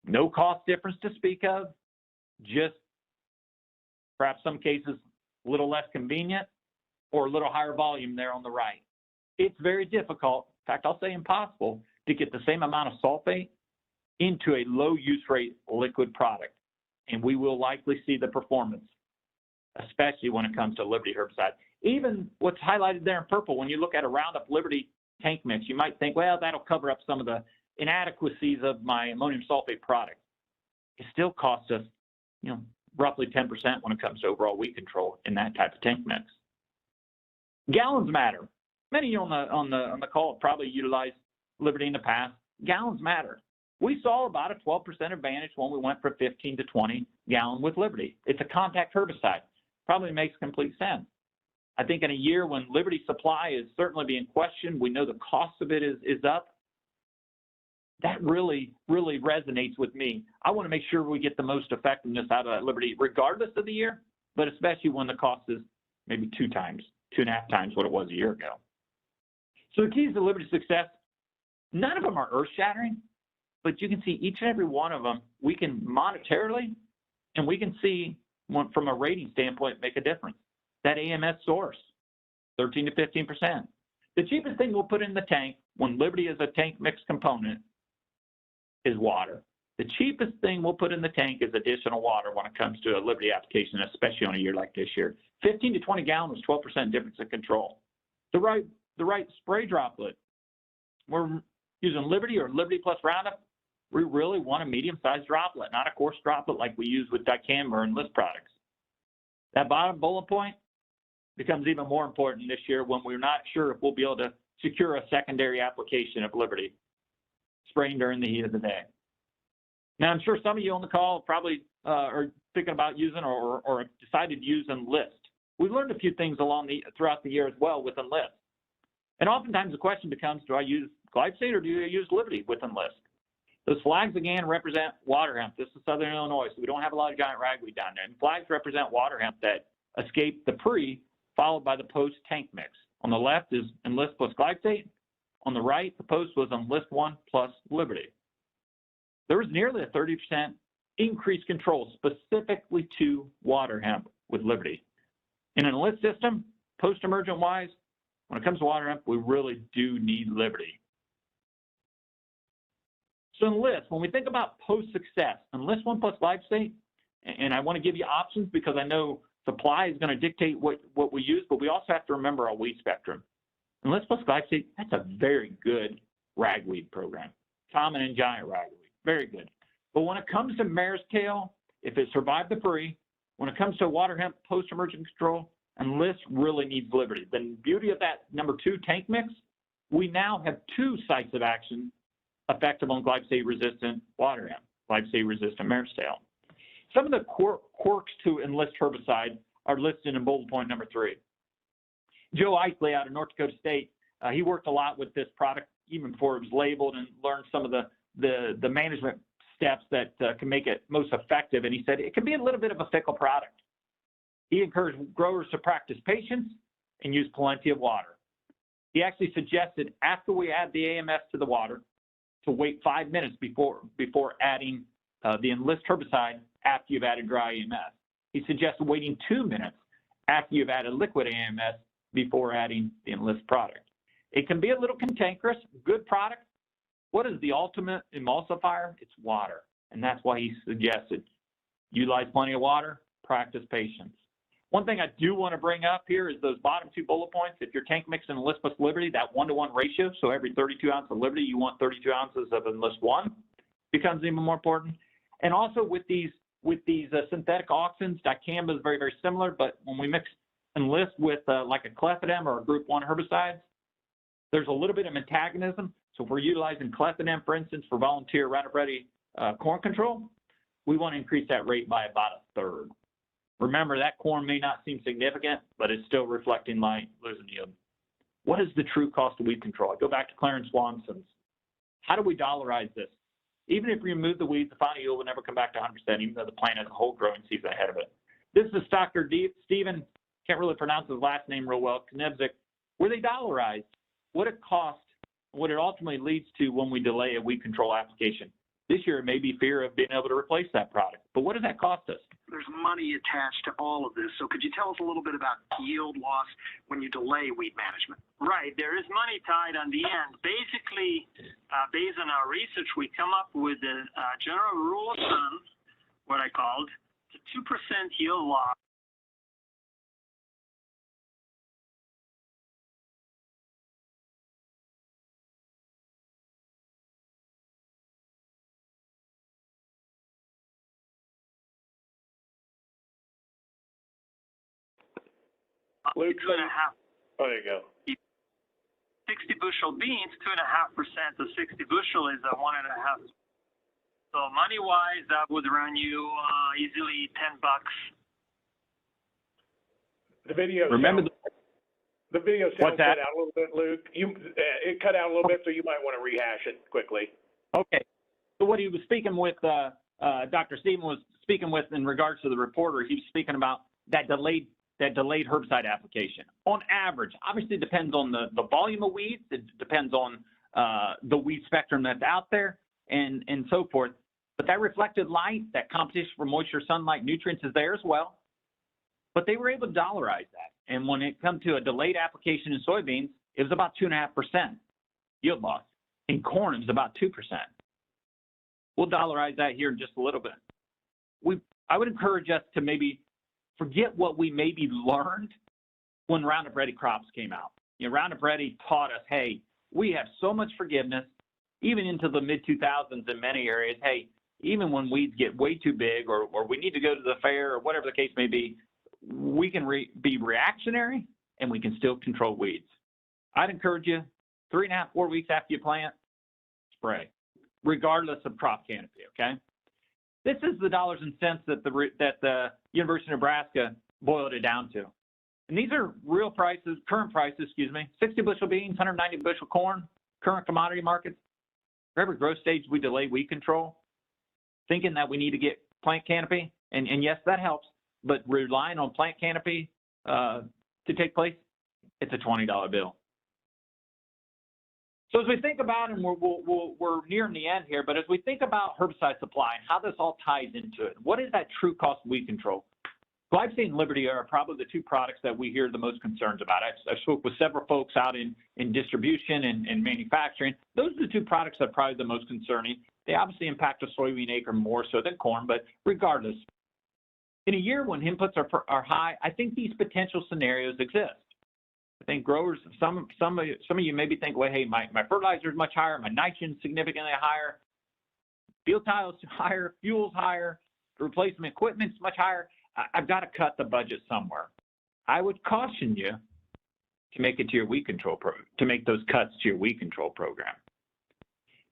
No cost difference to speak of, just perhaps some cases a little less convenient or a little higher volume there on the right. It's very difficult, in fact, I'll say impossible, to get the same amount of sulfate into a low use rate liquid product. And we will likely see the performance, especially when it comes to Liberty herbicide. Even what's highlighted there in purple, when you look at a Roundup Liberty tank mix, you might think, well, that'll cover up some of the inadequacies of my ammonium sulfate product. It still costs us, roughly 10% when it comes to overall weed control in that type of tank mix. Gallons matter. Many of you on the call have probably utilized Liberty in the past. Gallons matter. We saw about a 12% advantage when we went from 15 to 20 gallon with Liberty. It's a contact herbicide. Probably makes complete sense. I think in a year when Liberty supply is certainly being questioned, we know the cost of it is up. That really resonates with me. I want to make sure we get the most effectiveness out of that Liberty, regardless of the year, but especially when the cost is maybe 2.5 times what it was a year ago. So the keys to Liberty success, none of them are earth-shattering, but you can see each and every one of them, we can monetarily, and we can see from a rating standpoint, make a difference. That AMS source, 13 to 15%. The cheapest thing we'll put in the tank when Liberty is a tank mix component is water. The cheapest thing we'll put in the tank is additional water when it comes to a Liberty application, especially on a year like this year. 15 to 20 gallons is 12% difference in control. The right spray droplet, we're using Liberty or Liberty plus Roundup, we really want a medium-sized droplet, not a coarse droplet like we use with dicamba or Enlist products. That bottom bullet point becomes even more important this year when we're not sure if we'll be able to secure a secondary application of Liberty spraying during the heat of the day. Now, I'm sure some of you on the call probably are thinking about using or have decided to use Enlist. We've learned a few things throughout the year as well with Enlist. And oftentimes the question becomes, do I use glyphosate or do I use Liberty with Enlist? Those flags, again, represent water hemp. This is Southern Illinois, so we don't have a lot of giant ragweed down there. And flags represent water hemp that escaped the pre, followed by the post-tank mix. On the left is Enlist plus glyphosate. On the right, the post was Enlist 1 plus Liberty. There was nearly a 30% increased control specifically to water hemp with Liberty. In an Enlist system, post-emergent wise, when it comes to water hemp, we really do need Liberty. So Enlist, when we think about post-success, Enlist 1 plus glyphosate, and I want to give you options because I know supply is going to dictate what we use, but we also have to remember our weed spectrum. Enlist plus glyphosate, that's a very good ragweed program. Common and giant ragweed, very good. But when it comes to mare's tail, if it survived the pre, when it comes to water hemp post-emergent control, Enlist really needs Liberty. The beauty of that number 2 tank mix, we now have 2 sites of action effective on glyphosate-resistant water hemp, glyphosate-resistant mare's tail. Some of the quirks to Enlist herbicide are listed in bullet point number 3. Joe Isley out of North Dakota State, he worked a lot with this product even before it was labeled and learned some of the management steps that can make it most effective. And he said it can be a little bit of a fickle product. He encouraged growers to practice patience and use plenty of water. He actually suggested after we add the AMS to the water to wait 5 minutes before adding the Enlist herbicide after you've added dry AMS. He suggested waiting 2 minutes after you've added liquid AMS before adding the Enlist product. It can be a little cantankerous, good product. What is the ultimate emulsifier? It's water. And that's why he suggested utilize plenty of water, practice patience. One thing I do want to bring up here is those bottom 2 bullet points. If you're tank mixing Enlist plus Liberty, that 1-to-1 ratio, so every 32 ounces of Liberty, you want 32 ounces of Enlist 1, becomes even more important. And also with these synthetic auxins, dicamba is very, very similar, but when we mix Enlist with like a clethodim or a group 1 herbicide, there's a little bit of antagonism. So if we're utilizing clethodim, for instance, for volunteer Roundup Ready corn control, we want to increase that rate by about a third. Remember, that corn may not seem significant, but it's still reflecting light, losing yield. What is the true cost of weed control? I go back to Clarence Swanson's. How do we dollarize this? Even if we remove the weeds, the final yield will never come back to 100%, even though the plant has a whole growing season ahead of it. This is Dr. Stephen, can't really pronounce his last name real well, Knivzik, where they dollarize what it costs, what it ultimately leads to when we delay a weed control application. This year, it may be fear of being able to replace that product. But what does that cost us? There's money attached to all of this. So could you tell us a little bit about yield loss when you delay weed management? Right. There is money tied on the end. Basically, based on our research, we come up with a general rule of thumb, what I called, the 2% yield loss Luke, 2.5. oh, there you go. 60 bushel beans, 2.5% of 60 bushel is 1.5. So money-wise, that would run you easily $10. The video. Remember the video sound What's that? cut out a little bit, Luke. It cut out a little bit, so you might want to rehash it quickly. Okay. So what he was speaking with, Dr. Stephen was speaking with in regards to the reporter, he was speaking about that delayed herbicide application. On average, obviously it depends on the volume of weeds, it depends on the weed spectrum that's out there and so forth. But that reflected light, that competition for moisture, sunlight, nutrients is there as well. But they were able to dollarize that. And when it comes to a delayed application in soybeans, it was about 2.5% yield loss. In corn, it was about 2%. We'll dollarize that here in just a little bit. I would encourage us to maybe forget what we maybe learned when Roundup Ready crops came out. You know, Roundup Ready taught us, hey, we have so much forgiveness, even into the mid-2000s in many areas. Hey, even when weeds get way too big or we need to go to the fair or whatever the case may be, we can be reactionary and we can still control weeds. I'd encourage you 3.5, 4 weeks after you plant, spray, regardless of crop canopy, okay? This is the dollars and cents that the University of Nebraska boiled it down to. And these are real prices, current prices, 60 bushel beans, 190 bushel corn, current commodity markets. For every growth stage we delay weed control, thinking that we need to get plant canopy, and yes, that helps, but relying on plant canopy to take place, it's a $20 bill. So as we think about, and we're nearing the end here, but as we think about herbicide supply and how this all ties into it, what is that true cost of weed control? Glyphosate and Liberty are probably the two products that we hear the most concerns about. I spoke with several folks out in distribution and manufacturing. Those are the two products that are probably the most concerning. They obviously impact a soybean acre more so than corn, but regardless, in a year when inputs are high, I think these potential scenarios exist. I think growers, some of you maybe think, well, hey, my fertilizer is much higher, my nitrogen is significantly higher, field tile is higher, fuel's higher, the replacement equipment's much higher. I've got to cut the budget somewhere. I would caution you to make it to your weed control program, to make those cuts to your weed control program.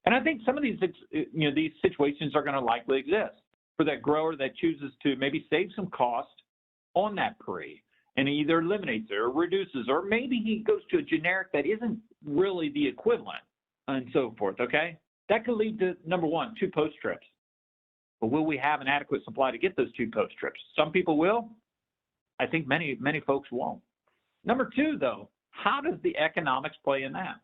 And I think some of these, these situations are going to likely exist for that grower that chooses to maybe save some cost on that pre and either eliminates it or reduces, or maybe he goes to a generic that isn't really the equivalent and so forth, okay? That could lead to, number one, 2 post trips. But will we have an adequate supply to get those 2 post trips? Some people will. I think many folks won't. Number 2, though, how does the economics play in that?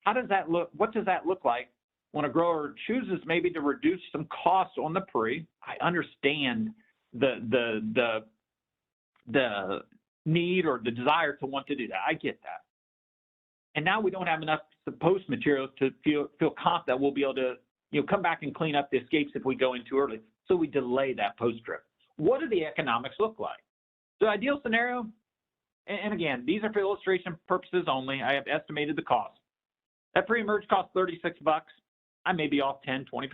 How does that look? What does that look like when a grower chooses maybe to reduce some costs on the pre? I understand the need or the desire to want to do that. I get that. And now we don't have enough post material to feel confident we'll be able to come back and clean up the escapes if we go in too early. So we delay that post trip. What do the economics look like? The ideal scenario, and again, these are for illustration purposes only. I have estimated the cost. That pre-emerge costs $36. I may be off 10, 20%.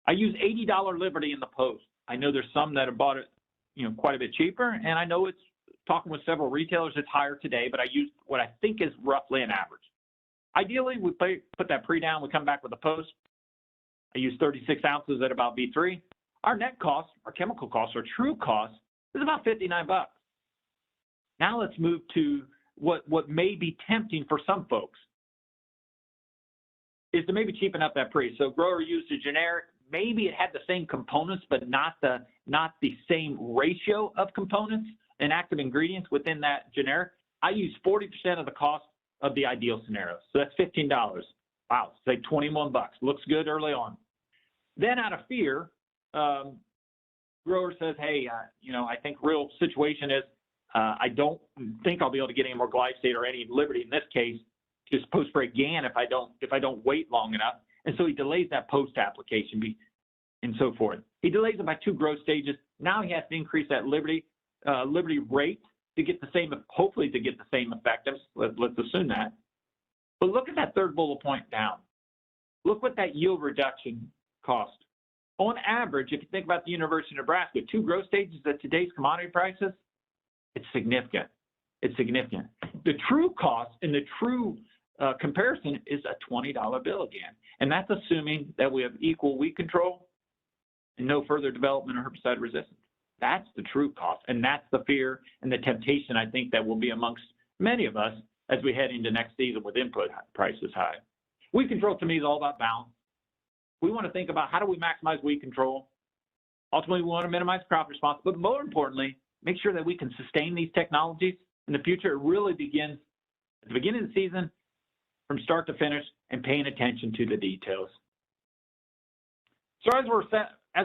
I use $80 Liberty in the post. I know there's some that have bought it, quite a bit cheaper, and I know it's talking with several retailers, it's higher today, but I used what I think is roughly an average. Ideally, we put that pre down, we come back with a post. I use 36 ounces at about V3. Our net cost, our chemical cost, our true cost is about $59. Now let's move to what may be tempting for some folks is to maybe cheapen up that pre. So grower used a generic, maybe it had the same components, but not the same ratio of components and active ingredients within that generic. I use 40% of the cost of the ideal scenario. So that's $15. Wow, say $21. Looks good early on. Then out of fear, grower says, hey, I think real situation is I don't think I'll be able to get any more glyphosate or any Liberty in this case, just post-spray GAN if I don't wait long enough. And so he delays that post application and so forth. He delays it by 2 growth stages. Now he has to increase that Liberty rate to get the same, hopefully to get the same effectiveness. Let's assume that. But look at that third bullet point down. Look what that yield reduction cost. On average, if you think about the University of Nebraska, 2 growth stages at today's commodity prices, It's significant. It's significant. The true cost and the true comparison is a $20 bill again. And that's assuming that we have equal weed control and no further development of herbicide resistance. That's the true cost. And that's the fear and the temptation, I think, that will be amongst many of us as we head into next season with input prices high. Weed control to me is all about balance. We want to think about how do we maximize weed control. Ultimately, we want to minimize crop response, but more importantly, make sure that we can sustain these technologies in the future. It really begins at the beginning of the season from start to finish and paying attention to the details. So as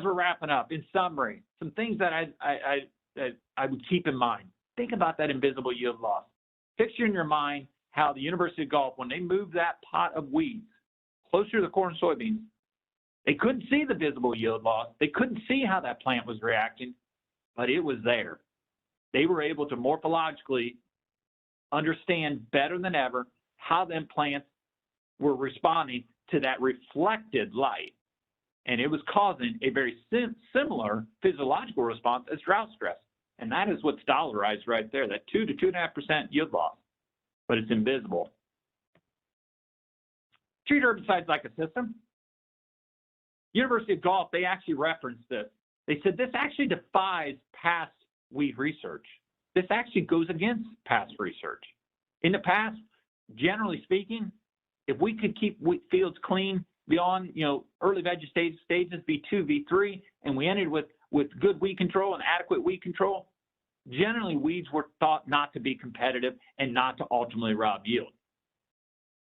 we're wrapping up, in summary, some things that I would keep in mind. Think about that invisible yield loss. Picture in your mind how the University of Gulf, when they moved that pot of weeds closer to the corn and soybeans, they couldn't see the visible yield loss. They couldn't see how that plant was reacting, but it was there. They were able to morphologically understand better than ever how them plants were responding to that reflected light. And it was causing a very similar physiological response as drought stress. And that is what's dollarized right there, that 2 to 2.5% yield loss, but it's invisible. Treat herbicides like a system. University of Gulf, they actually referenced this. They said this actually defies past weed research. This actually goes against past research. In the past, generally speaking, if we could keep fields clean beyond, early vegetative stages, V2, V3, and we ended with good weed control and adequate weed control, generally weeds were thought not to be competitive and not to ultimately rob yield.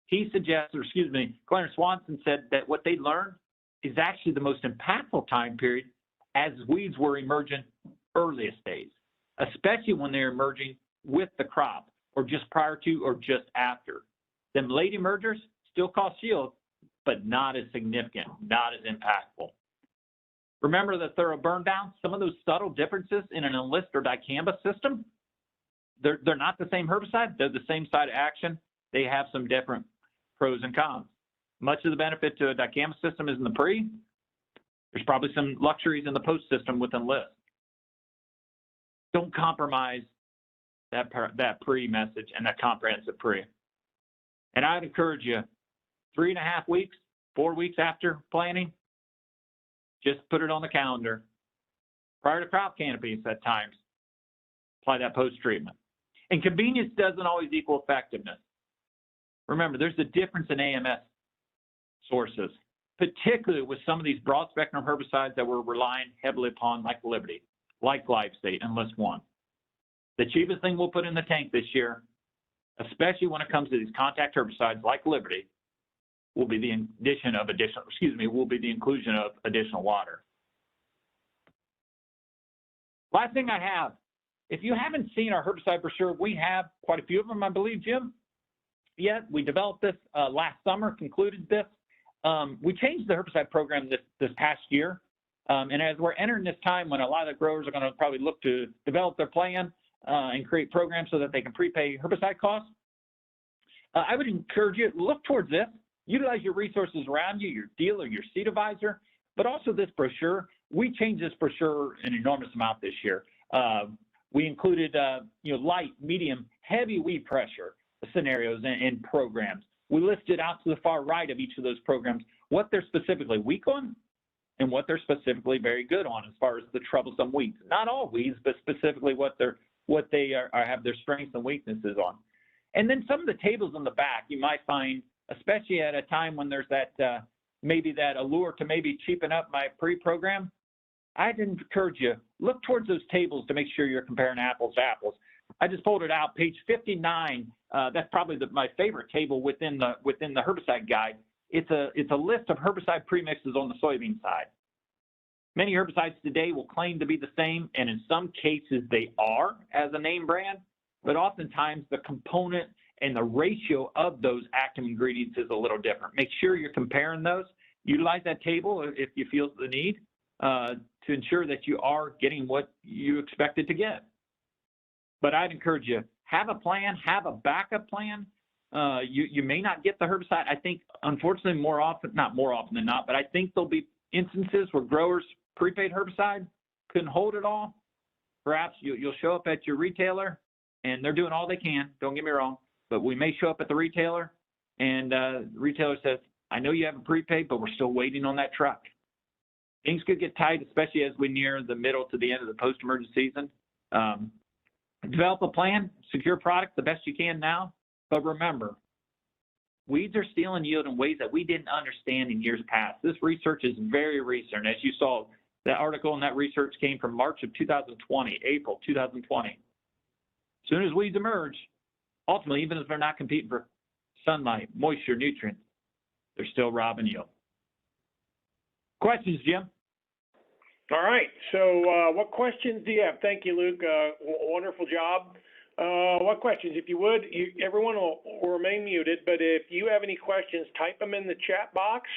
Clarence Swanson said that what they learned is actually the most impactful time period as weeds were emerging earliest days, especially when they're emerging with the crop or just prior to or just after. Them late emergers still cost yield, but not as significant, not as impactful. Remember the thorough burn down? Some of those subtle differences in an Enlist or dicamba system, they're not the same herbicide, they're the same site of action. They have some different pros and cons. Much of the benefit to a dicamba system is in the pre. There's probably some luxuries in the post system with Enlist. Don't compromise that pre message and that comprehensive pre. And I'd encourage you, 3.5 weeks, 4 weeks after planting, just put it on the calendar. Prior to crop canopies at times, apply that post-treatment. And convenience doesn't always equal effectiveness. Remember, there's a difference in AMS sources, particularly with some of these broad spectrum herbicides that we're relying heavily upon, like Liberty, like glyphosate and List 1. The cheapest thing we'll put in the tank this year, especially when it comes to these contact herbicides like Liberty, will be the inclusion of additional water. Last thing I have, if you haven't seen our herbicide brochure, we have quite a few of them, I believe, Jim. Yet we developed this last summer, concluded this. We changed the herbicide program this past year. And as we're entering this time when a lot of the growers are going to probably look to develop their plan and create programs so that they can prepay herbicide costs, I would encourage you to look towards this. Utilize your resources around you, your dealer, your seed advisor, but also this brochure. We changed this brochure an enormous amount this year. We included light, medium, heavy weed pressure scenarios and programs. We listed out to the far right of each of those programs what they're specifically weak on and what they're specifically very good on as far as the troublesome weeds. Not all weeds, but specifically what they have their strengths and weaknesses on. And then some of the tables on the back you might find, especially at a time when there's that maybe that allure to maybe cheapen up my pre-program, I'd encourage you, look towards those tables to make sure you're comparing apples to apples. I just pulled it out, page 59. That's probably my favorite table within the herbicide guide. It's a list of herbicide premixes on the soybean side. Many herbicides today will claim to be the same, and in some cases they are as a name brand, but oftentimes the component and the ratio of those active ingredients is a little different. Make sure you're comparing those. Utilize that table if you feel the need to ensure that you are getting what you expected to get. But I'd encourage you, have a plan, have a backup plan. You may not get the herbicide. I think, unfortunately, not more often than not, but I think there'll be instances where growers prepaid herbicide couldn't hold it all. perhaps you'll show up at your retailer, and they're doing all they can. Don't get me wrong, but we may show up at the retailer, and the retailer says, "I know you have a prepaid, but we're still waiting on that truck." Things could get tight, especially as we near the middle to the end of the post-emergent season. Develop a plan, secure product the best you can now, but remember, weeds are stealing yield in ways that we didn't understand in years past. This research is very recent. As you saw, that article and that research came from March of 2020, April 2020. As soon as weeds emerge, ultimately, even if they're not competing for sunlight, moisture, nutrients, they're still robbing yield. Questions, Jim? All right. So what questions do you have? Thank you, Luke. Wonderful job. What questions? If you would, everyone will remain muted, but if you have any questions, type them in the chat box,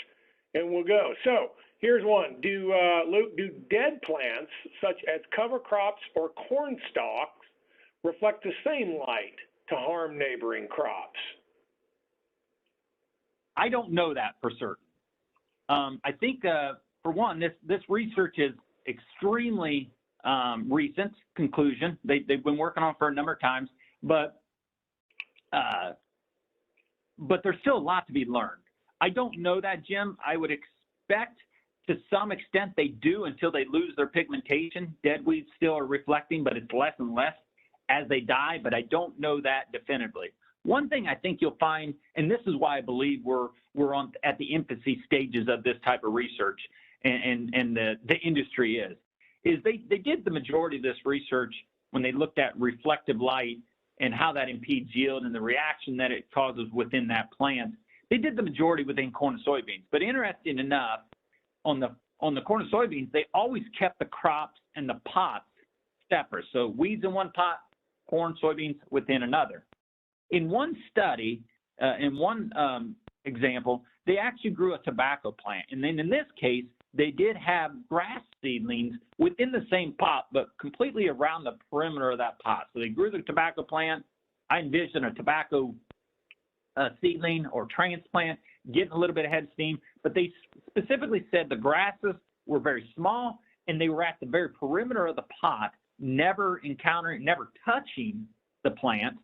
and we'll go. So here's one. Luke, do dead plants, such as cover crops or corn stalks, reflect the same light to harm neighboring crops? I don't know that for certain. I think, for one, this research is extremely recent conclusion. They've been working on it for a number of times, but there's still a lot to be learned. I don't know that, Jim. I would expect to some extent they do until they lose their pigmentation. Dead weeds still are reflecting, but it's less and less as they die, but I don't know that definitively. One thing I think you'll find, and this is why I believe we're at the infancy stages of this type of research, and the industry is they did the majority of this research when they looked at reflective light and how that impedes yield and the reaction that it causes within that plant. They did the majority within corn and soybeans. But interesting enough, on the corn and soybeans, they always kept the crops and the pots separate. So weeds in one pot, corn, soybeans within another. In one study, in one example, they actually grew a tobacco plant. And then in this case, they did have grass seedlings within the same pot, but completely around the perimeter of that pot. So they grew the tobacco plant. I envision a tobacco seedling or transplant getting a little bit of head steam, but they specifically said the grasses were very small and they were at the very perimeter of the pot, never touching the plant,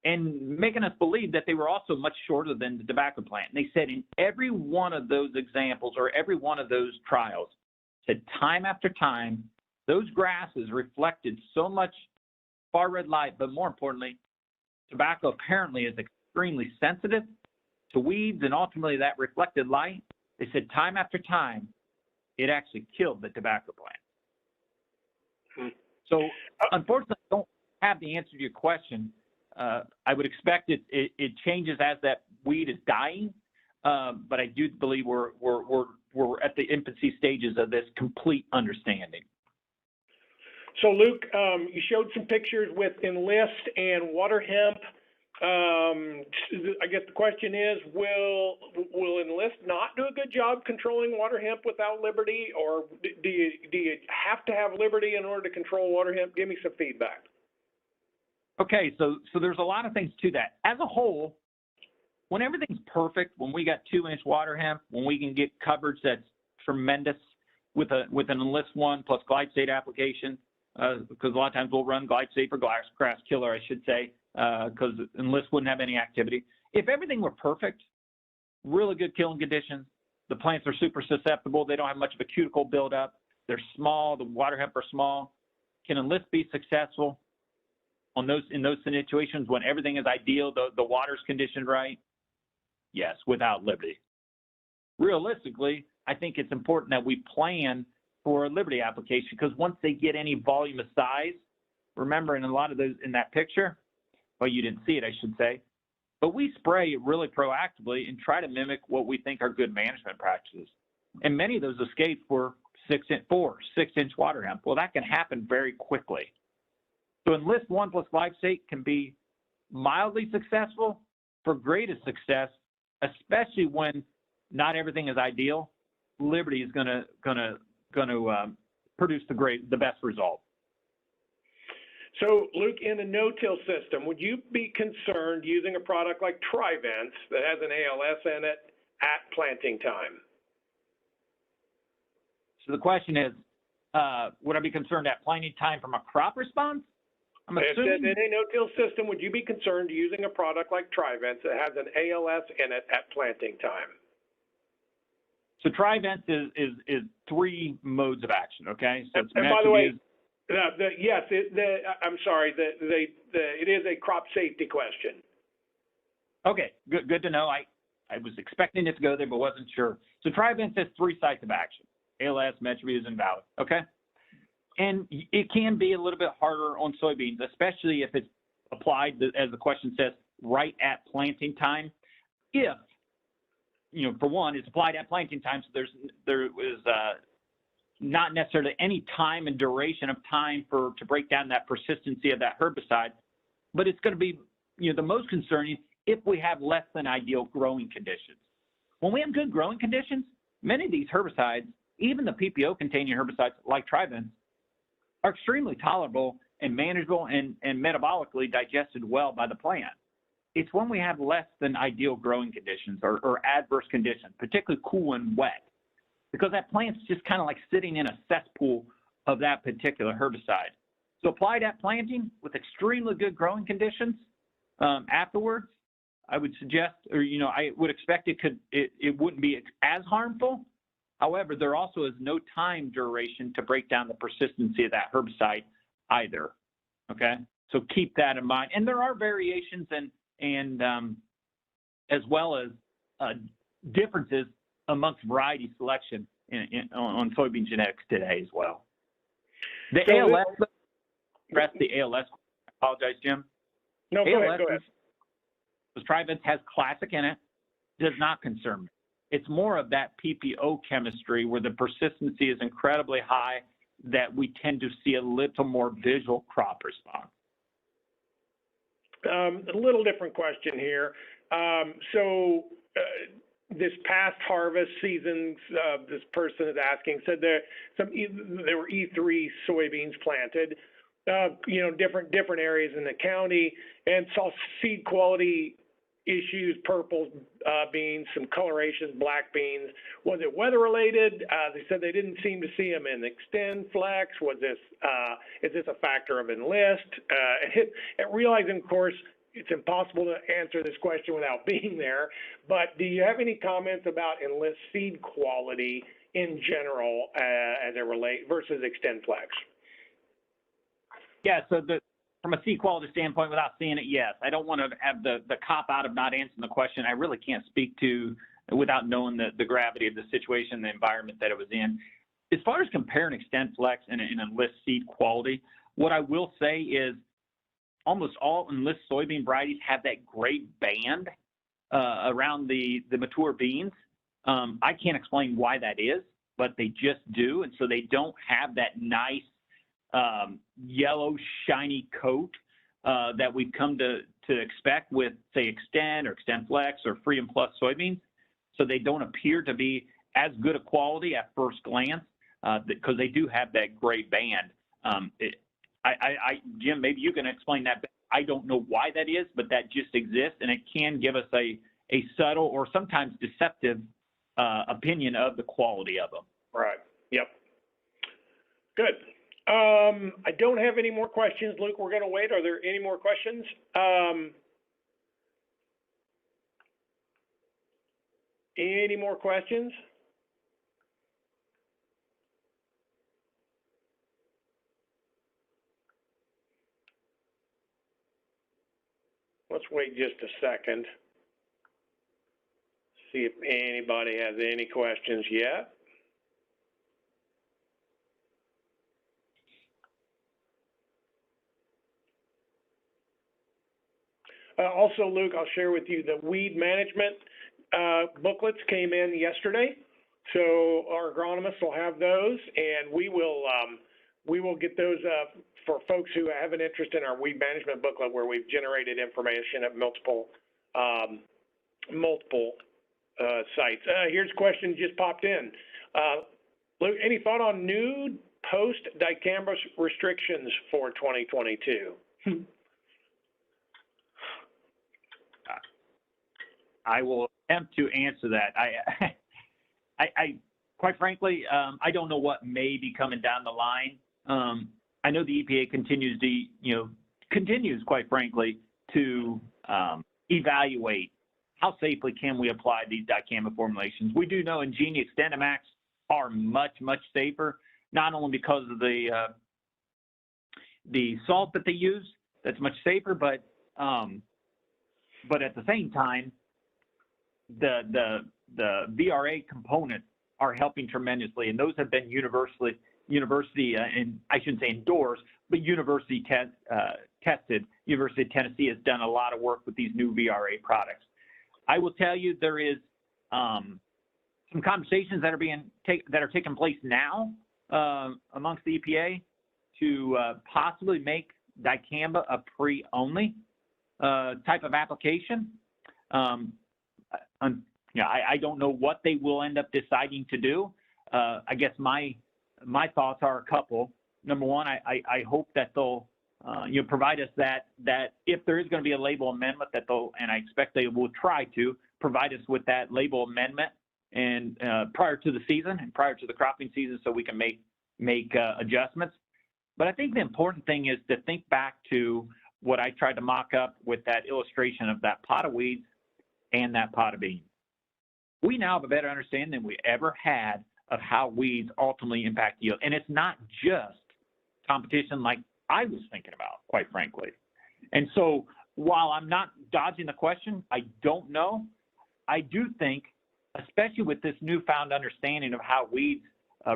and making us believe that they were also much shorter than the tobacco plant. And they said in every one of those examples or every one of those trials, said time after time, those grasses reflected so much far red light, but more importantly, tobacco apparently is extremely sensitive to weeds and ultimately that reflected light. They said time after time, it actually killed the tobacco plant. So unfortunately, I don't have the answer to your question. I would expect it changes as that weed is dying, but I do believe we're at the infancy stages of this complete understanding. So Luke, you showed some pictures with Enlist and water hemp. I guess the question is, will Enlist not do a good job controlling water hemp without Liberty, or do you have to have Liberty in order to control water hemp? Give me some feedback. Okay, so there's a lot of things to that. As a whole, when everything's perfect, when we got 2-inch water hemp, when we can get coverage that's tremendous with an Enlist 1 plus glyphosate application, because a lot of times we'll run glyphosate for grass killer, I should say, because Enlist wouldn't have any activity. If everything were perfect, really good killing conditions, the plants are super susceptible, they don't have much of a cuticle buildup, they're small, the water hemp are small, can Enlist be successful in those situations when everything is ideal, the water's conditioned right? Yes, without Liberty. Realistically, I think it's important that we plan for a Liberty application, because once they get any volume of size, remember in a lot of those in that picture, well, you didn't see it, I should say, but we spray really proactively and try to mimic what we think are good management practices. And many of those escapes were 6-inch water hemp. Well, that can happen very quickly. So Enlist 1 plus glyphosate can be mildly successful for greatest success, especially when not everything is ideal. Liberty is going to produce the best result. So, Luke, in a no-till system, would you be concerned using a product like Trivence that has an ALS in it, 'at planting time? So the question is, would I be concerned at planting time from a crop response? I'm assuming. In a no-till system, would you be concerned using a product like Trivent that has an ALS in it at planting time? So Trivent is 3 modes of action, okay? So it's and by the way, yes, I'm sorry, it is a crop safety question. Okay, good to know. I was expecting it to go there, but wasn't sure. So Trivent has 3 sites of action: ALS, metribuzin, and Valley. Okay, and it can be a little bit harder on soybeans, especially if it's applied, as the question says, right at planting time. If, for one, it's applied at planting time, so there is not necessarily any time and duration of time to break down that persistency of that herbicide, but it's going to be, the most concerning if we have less than ideal growing conditions. When we have good growing conditions, many of these herbicides, even the PPO-containing herbicides like Trivent, are extremely tolerable and manageable and metabolically digested well by the plant. It's when we have less than ideal growing conditions or adverse conditions, particularly cool and wet, because that plant's just kind of like sitting in a cesspool of that particular herbicide. So applied at planting with extremely good growing conditions afterwards, I would suggest, or I would expect it wouldn't be as harmful. However, there also is no time duration to break down the persistency of that herbicide either. Okay, so keep that in mind. And there are variations and as well as differences amongst variety selection on soybean genetics today as well. The ALS, address the ALS. I apologize, Jim. No, go ahead. Because Trivent has classic in it, does not concern me. It's more of that PPO chemistry where the persistency is incredibly high that we tend to see a little more visual crop response. A little different question here. This past harvest season, this person is asking, said there were E3 soybeans planted, different areas in the county, and saw seed quality issues, purple beans, some coloration, black beans. Was it weather related? They said they didn't seem to see them in Extend Flex. Is this a factor of Enlist? And realizing, of course, it's impossible to answer this question without being there, but do you have any comments about Enlist seed quality in general as it relates versus Extend Flex? Yeah, so from a seed quality standpoint, without seeing it, yes. I don't want to have the cop out of not answering the question. I really can't speak to without knowing the gravity of the situation, the environment that it was in. As far as comparing Extend Flex and Enlist seed quality, what I will say is almost all Enlist soybean varieties have that gray band around the mature beans. I can't explain why that is, but they just do. And so they don't have that nice yellow shiny coat that we've come to expect with, say, Extend or Extend Flex or Free and Plus soybeans. So they don't appear to be as good a quality at first glance because they do have that gray band. Jim, maybe you can explain that. I don't know why that is, but that just exists, and it can give us a subtle or sometimes deceptive opinion of the quality of them. Right. Yep. Good. I don't have any more questions. Luke, we're going to wait. Are there any more questions? Any more questions? Let's wait just a second. See if anybody has any questions yet. Also, Luke, I'll share with you the weed management booklets came in yesterday, so our agronomists will have those, and we will get those for folks who have an interest in our weed management booklet, where we've generated information at multiple sites. Here's a question just popped in. Luke, any thought on new post-dicamba restrictions for 2022? I will attempt to answer that. quite frankly, I don't know what may be coming down the line. I know the EPA continues, quite frankly, to evaluate how safely can we apply these dicamba formulations. We do know Ingenia XtendiMax are much, much safer, not only because of the salt that they use, that's much safer, but at the same time, the VRA components are helping tremendously, and those have been university and I shouldn't say endorsed, but university tested. University of Tennessee has done a lot of work with these new VRA products. I will tell you there is some conversations that are taking place now amongst the EPA to possibly make dicamba a pre-only type of application. I don't know what they will end up deciding to do. I guess my thoughts are a couple. Number one, I hope that they'll provide us that if there is going to be a label amendment, that and I expect they will try to provide us with that label amendment and prior to the season and prior to the cropping season, so we can make adjustments. But I think the important thing is to think back to what I tried to mock up with that illustration of that pot of weeds and that pot of beans. We now have a better understanding than we ever had of how weeds ultimately impact yield. And it's not just competition like I was thinking about, quite frankly. And so while I'm not dodging the question, I don't know, I do think, especially with this newfound understanding of how weeds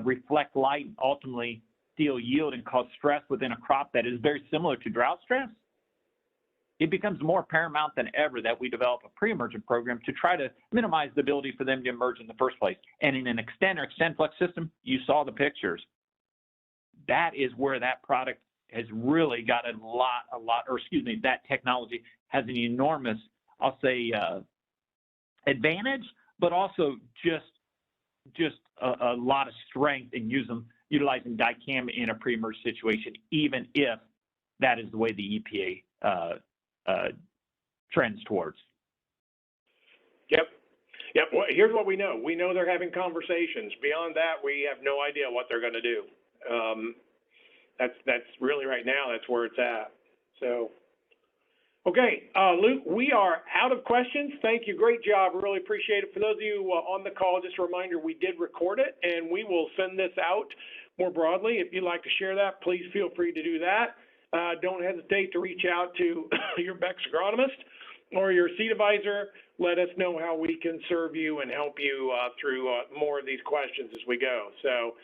reflect light and ultimately steal yield and cause stress within a crop that is very similar to drought stress, it becomes more paramount than ever that we develop a pre-emergent program to try to minimize the ability for them to emerge in the first place. And in an Xtend or XtendFlex system, you saw the pictures. That is where that product has really got that technology has an enormous, I'll say, advantage, but also just a lot of strength in utilizing dicamba in a pre-emerge situation, even if that is the way the EPA trends towards. Yep. Well, here's what we know. We know they're having conversations. Beyond that, we have no idea what they're going to do. That's really right now, that's where it's at. So, okay, Luke, we are out of questions. Thank you. Great job. Really appreciate it. For those of you on the call, just a reminder, we did record it, and we will send this out more broadly. If you'd like to share that, please feel free to do that. Don't hesitate to reach out to your Beck's agronomist or your seed advisor. Let us know how we can serve you and help you through more of these questions as we go. So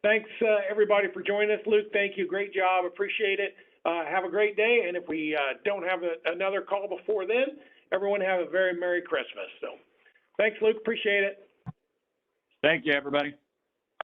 thanks, everybody, for joining us. Luke, thank you. Great job. Appreciate it. Have a great day. And if we don't have another call before then, everyone have a very Merry Christmas. So thanks, Luke. Appreciate it. Thank you, everybody.